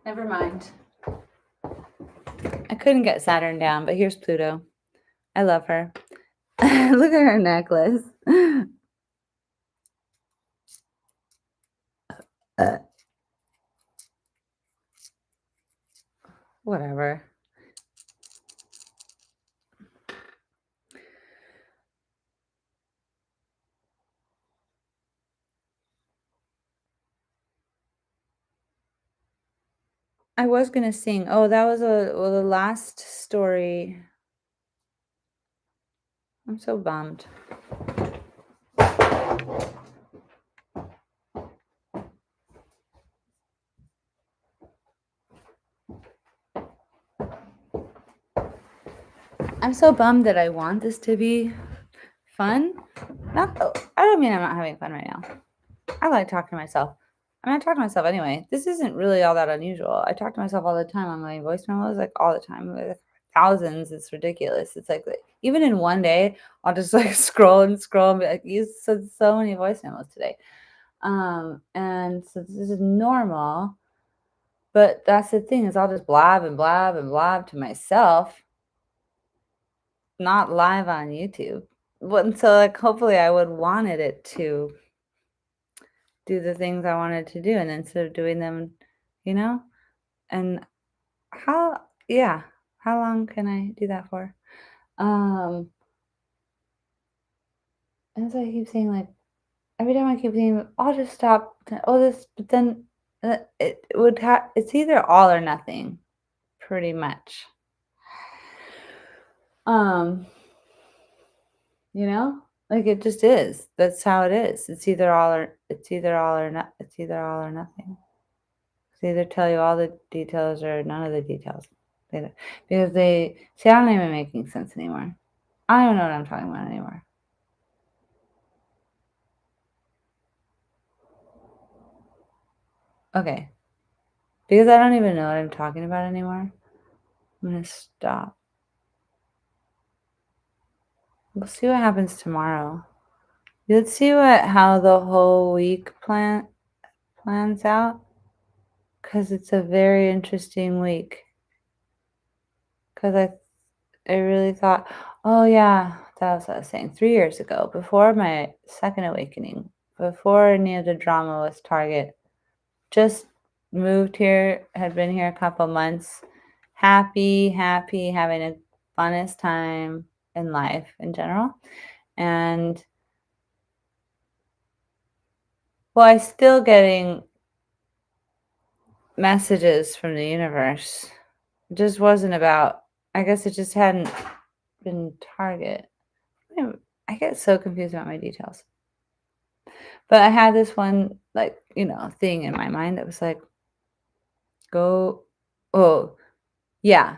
Never mind. I couldn't get Saturn down, but here's Pluto. I love her. Look at her necklace. Uh, whatever. I was gonna sing. Oh, that was the last story. I'm so bummed. I'm so bummed that I want this to be fun. Not. Oh, I don't mean I'm not having fun right now. I like talking to myself. I mean, I talk to myself anyway. This isn't really all that unusual. I talk to myself all the time on my voice memos, like all the time, like thousands. It's ridiculous. It's like even in one day, I'll just like scroll and scroll and be like, you said so many voice memos today. And so this is normal. But that's the thing is I'll just blab and blab and blab to myself, not live on YouTube. But so like hopefully I would wanted it to do the things I wanted to do and instead of doing them, you know? And how yeah, how long can I do that for? Um as I keep saying like every time I keep saying I'll just stop oh this but then it would have it's either all or nothing pretty much. Um You know? Like it just is. That's how it is. It's either all or not it's either all or nothing. It's either tell you all the details or none of the details. Because they see I'm not even making sense anymore. I don't know what I'm talking about anymore. Okay. Because I don't even know what I'm talking about anymore. I'm gonna stop. We'll see what happens tomorrow. Let's see how the whole week plans out. Because it's a very interesting week. Because I really thought, oh yeah, that was what I was saying. 3 years ago, before my second awakening, before any of the drama was Target, just moved here, had been here a couple months, happy, having a funnest time in life in general. And well, I still getting messages from the universe. It just wasn't about, I guess it just hadn't been Target. I get so confused about my details. But I had this one, like, thing in my mind that was like, go, oh, yeah,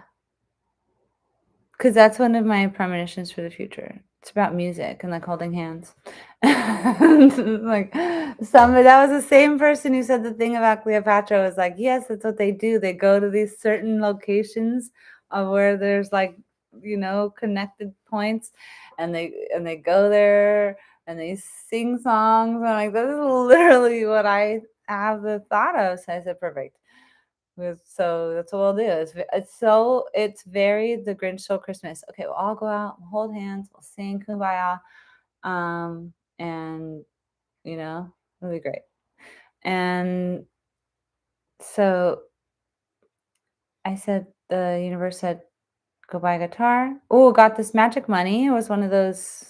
because that's one of my premonitions for the future. It's about music and like holding hands. Like somebody that was the same person who said the thing about Cleopatra was like, yes, that's what they do. They go to these certain locations of where there's like, connected points and they go there and they sing songs. I'm like, this is literally what I have the thought of. So I said, perfect. So that's what we'll do. It's very the Grinch Stole Christmas. Okay, we'll all go out, we'll hold hands, we'll sing Kumbaya, and it'll be great. And so I said, the universe said, go buy a guitar. Oh, got this magic money. It was one of those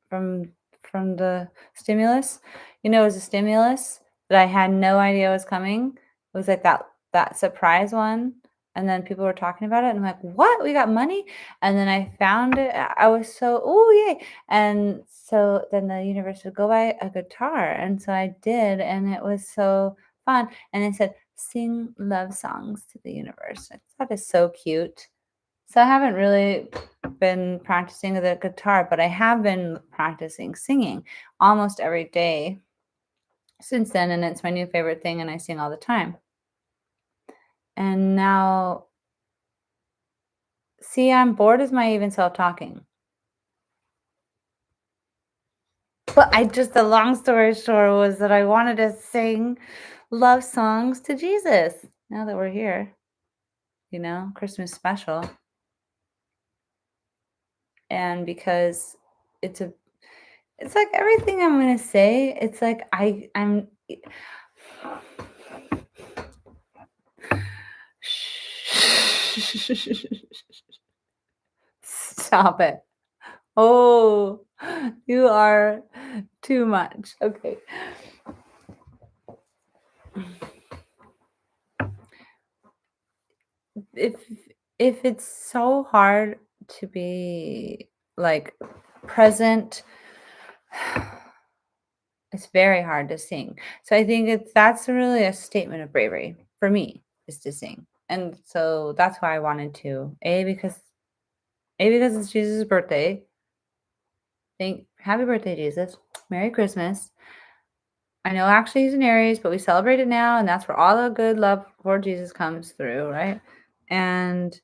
from the stimulus. It was a stimulus that I had no idea was coming. It was like that surprise one. And then people were talking about it, and I'm like, "What? We got money?" And then I found it. I was so, "Oh, yay!" And so then the universe would go buy a guitar, and so I did, and it was so fun. And it said, "Sing love songs to the universe." I thought it's so cute. So I haven't really been practicing the guitar, but I have been practicing singing almost every day since then, and it's my new favorite thing, and I sing all the time. And now, see, I'm bored as my even self talking. But the long story short was that I wanted to sing love songs to Jesus now that we're here, Christmas special. And because it's a, it's like everything I'm going to say, it's like I'm, stop it. Oh, you are too much. Okay. If if it's so hard to be like present, it's very hard to sing. So I think that's really a statement of bravery for me, is to sing. And so that's why I wanted to. A, because it's Jesus' birthday. Thank Happy birthday, Jesus. Merry Christmas. I know actually he's an Aries, but we celebrate it now, and that's where all the good love for Jesus comes through, right? And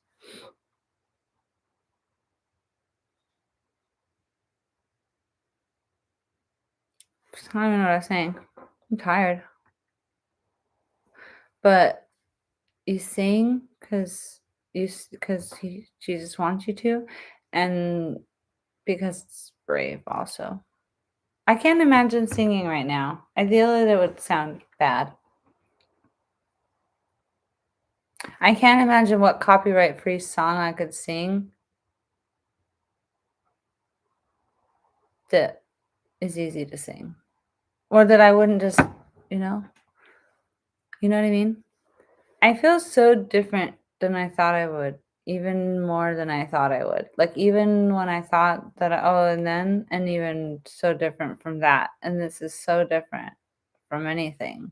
I don't know what I was saying. I'm tired. But you sing because Jesus wants you to, and because it's brave also. I can't imagine singing right now. Ideally, that would sound bad. I can't imagine what copyright-free song I could sing that is easy to sing, or that I wouldn't just, you know, you know what I mean? I feel so different than I thought I would, even more than I thought I would. Like, even when I thought that, oh, and even so different from that. And this is so different from anything.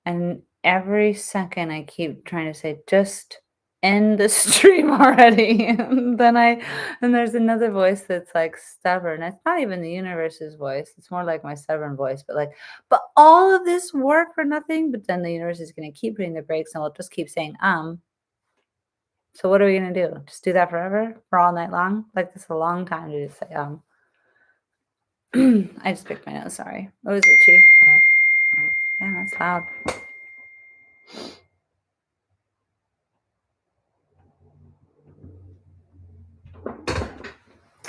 And every second I keep trying to say, just end the stream already. And there's another voice that's like stubborn. It's not even the universe's voice. It's more like my stubborn voice, but all of this work for nothing. But then the universe is going to keep putting the brakes, and we'll just keep saying, So what are we going to do? Just do that forever? For all night long? Like, this is a long time to just say, I just picked my nose. Sorry. It was itchy. Damn, that's loud.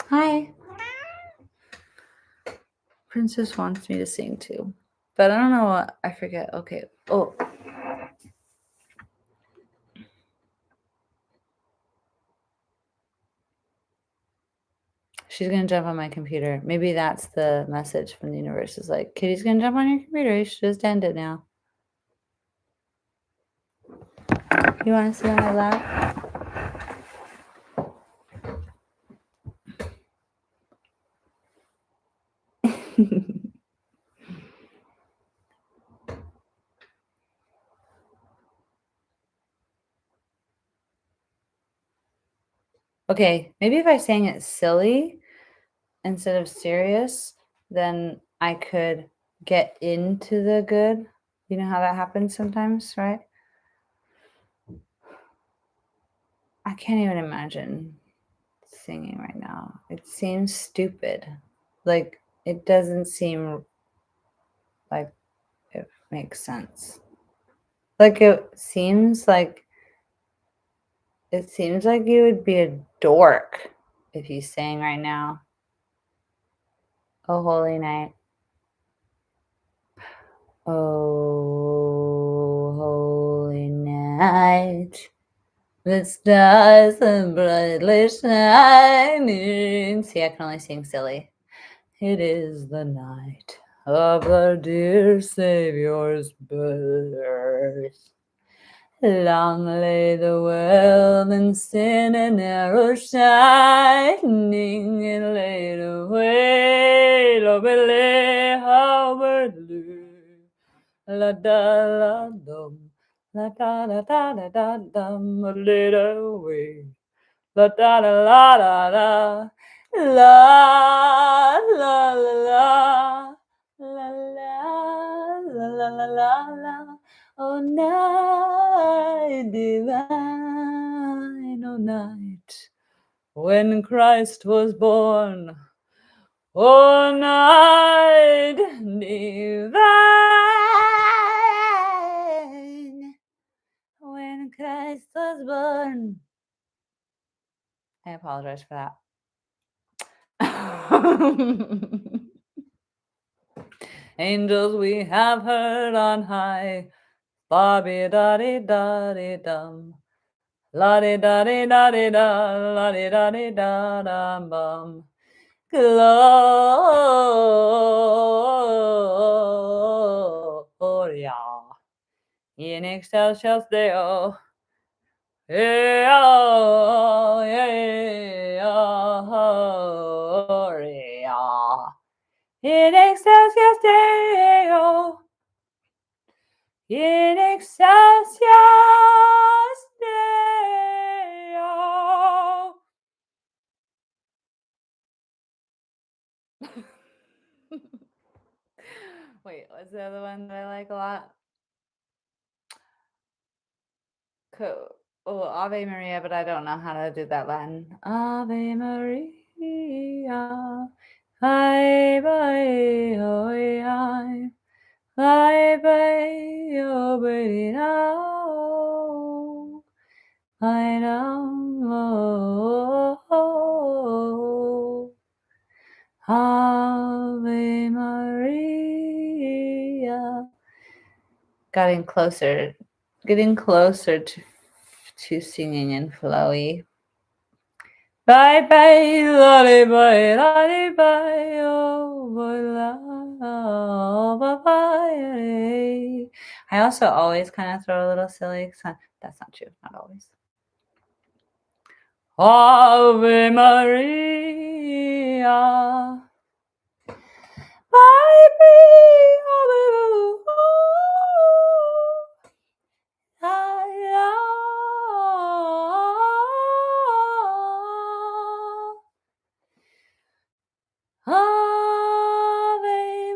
Hi. Princess wants me to sing too. But I don't know what. I forget. Okay. Oh. She's going to jump on my computer. Maybe that's the message from the universe, is like, Kitty's going to jump on your computer. You should just end it now. You want to sit on my lap? Okay. Maybe if I sang it silly instead of serious, then I could get into the good. You know how that happens sometimes, right? I can't even imagine singing right now. It seems stupid. Like, it doesn't seem like it makes sense. Like, it seems like you would be a dork if you sang right now. Oh, holy night. Oh, holy night. The stars are brightly shining. See, I can only sing silly. It is the night of our dear Savior's birth. Long lay the world in sin and error shining, and laid away, lo bele, Howard la da la dum, la da da da da da dum, laid away, la da da la da da, la la la la la la la la la la. Oh, night divine, oh, night when Christ was born. Oh, night divine when Christ was born. I apologize for that. Angels we have heard on high. Bobby daddy daddy dum. La di da di da di da, la di da di da dum bum. Gloria in excelsis Deo. Gloria in excelsis Deo. In excelsis Deo. Wait, what's the other one that I like a lot? Cool. Oh, Ave Maria, but I don't know how to do that Latin. Ave Maria. Bye bye, oh, yeah. Bye bye, oh, baby, now. I know. Ave Maria. Getting closer to singing in flowy. Bye bye, lolly bye, lolly bye, oh boy, bye bye. I also always kind of throw a little silly. That's not true, not always. Ave Maria. Bye Ave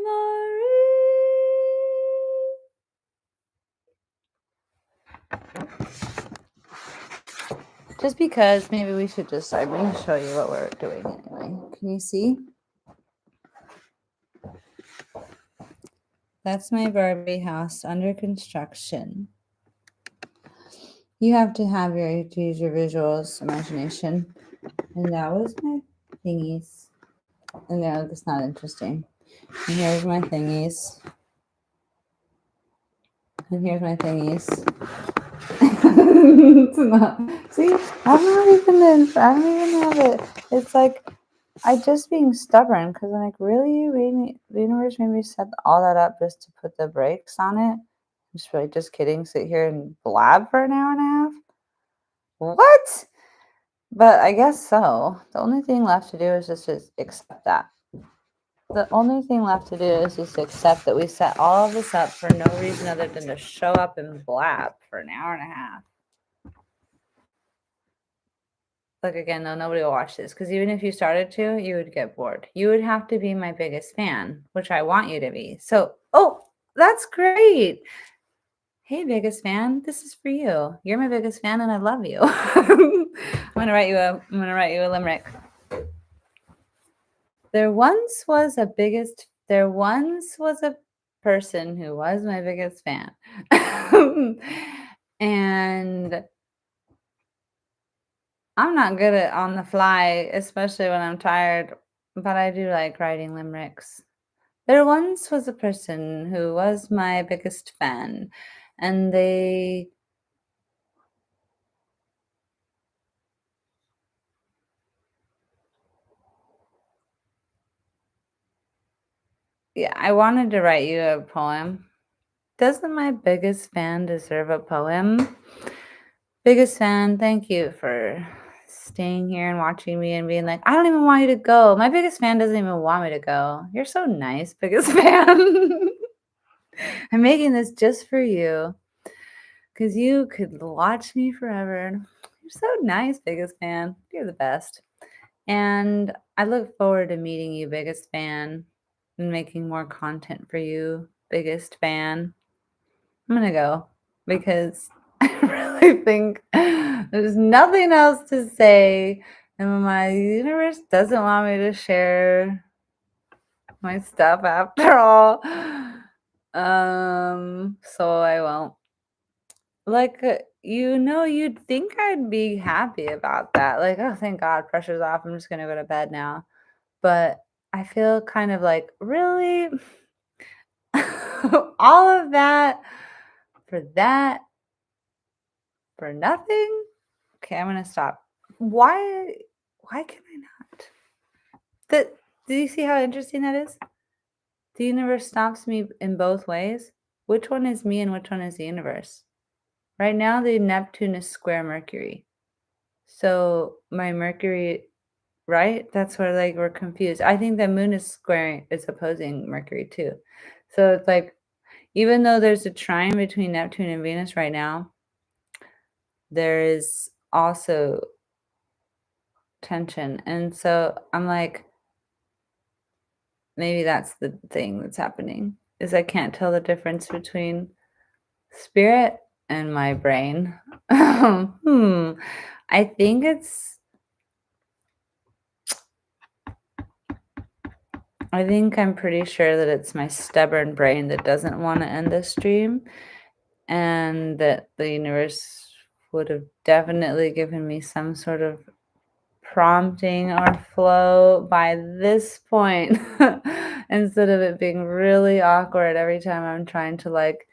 Maria. Just because maybe we should I'm going to show you what we're doing anyway. Can you see? That's my Barbie house under construction. You have to use your visuals, imagination. And that was my thingies. And no, that's not interesting. And here's my thingies. And here's my thingies. It's not. See, I don't even have it. It's like I just being stubborn because I'm like, really? The universe made me set all that up just to put the brakes on it? Just kidding. Sit here and blab for an hour and a half? What? But I guess so. The only thing left to do is just accept that. The only thing left to do is just accept that we set all of this up for no reason other than to show up and blab for an hour and a half. Look, again, though, nobody will watch this because even if you started to, you would get bored. You would have to be my biggest fan, which I want you to be. So, oh, that's great. Hey, biggest fan, this is for you. You're my biggest fan, and I love you. I'm gonna write you a limerick. There once was a person who was my biggest fan. And I'm not good at on the fly, especially when I'm tired, but I do like writing limericks. There once was a person who was my biggest fan, and I wanted to write you a poem. Doesn't my biggest fan deserve a poem? Biggest fan, thank you for staying here and watching me and being like, I don't even want you to go. My biggest fan doesn't even want me to go. You're so nice, biggest fan. I'm making this just for you because you could watch me forever. You're so nice, biggest fan. You're the best. And I look forward to meeting you, biggest fan, and making more content for you, biggest fan. I'm going to go because I really think there's nothing else to say. And my universe doesn't want me to share my stuff after all. So I won't. Like, you'd think I'd be happy about that. Like, oh, thank God, pressure's off. I'm just gonna go to bed now. But I feel kind of like, really? All of that for that for nothing? Okay, I'm gonna stop. Why can I not? That Do you see how interesting that is? The universe stops me in both ways. Which one is me and which one is the universe? Right now, the Neptune is square Mercury. So my Mercury, right? That's where like we're confused. I think the moon is opposing Mercury too. So it's like, even though there's a trine between Neptune and Venus right now, there is also tension. And so I'm like, maybe that's the thing that's happening is I can't tell the difference between spirit and my brain. I think I'm pretty sure that it's my stubborn brain that doesn't want to end this stream, and that the universe would have definitely given me some sort of prompting or flow by this point instead of it being really awkward every time I'm trying to like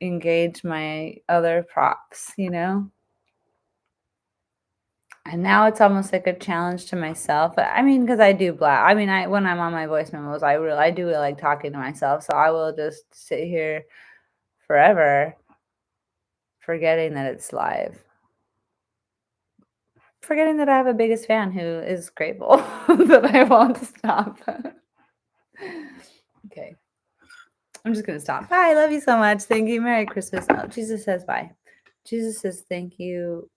engage my other props, And now it's almost like a challenge to myself. But I mean, because I do blab. I mean, when I'm on my voice memos, I do like talking to myself. So I will just sit here forever, forgetting that it's live, forgetting that I have a biggest fan who is grateful that I won't stop. Okay, I'm just gonna stop. Bye. I love you so much. Thank you. Merry Christmas. Oh, Jesus says bye. Jesus says thank you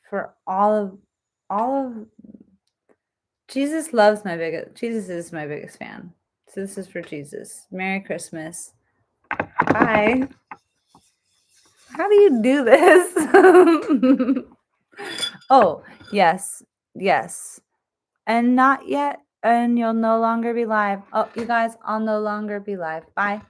for all of Jesus loves my biggest. Jesus is my biggest fan. So this is for Jesus. Merry Christmas. Bye. How do you do this? Oh, yes. Yes. And not yet. And you'll no longer be live. Oh, you guys, I'll no longer be live. Bye.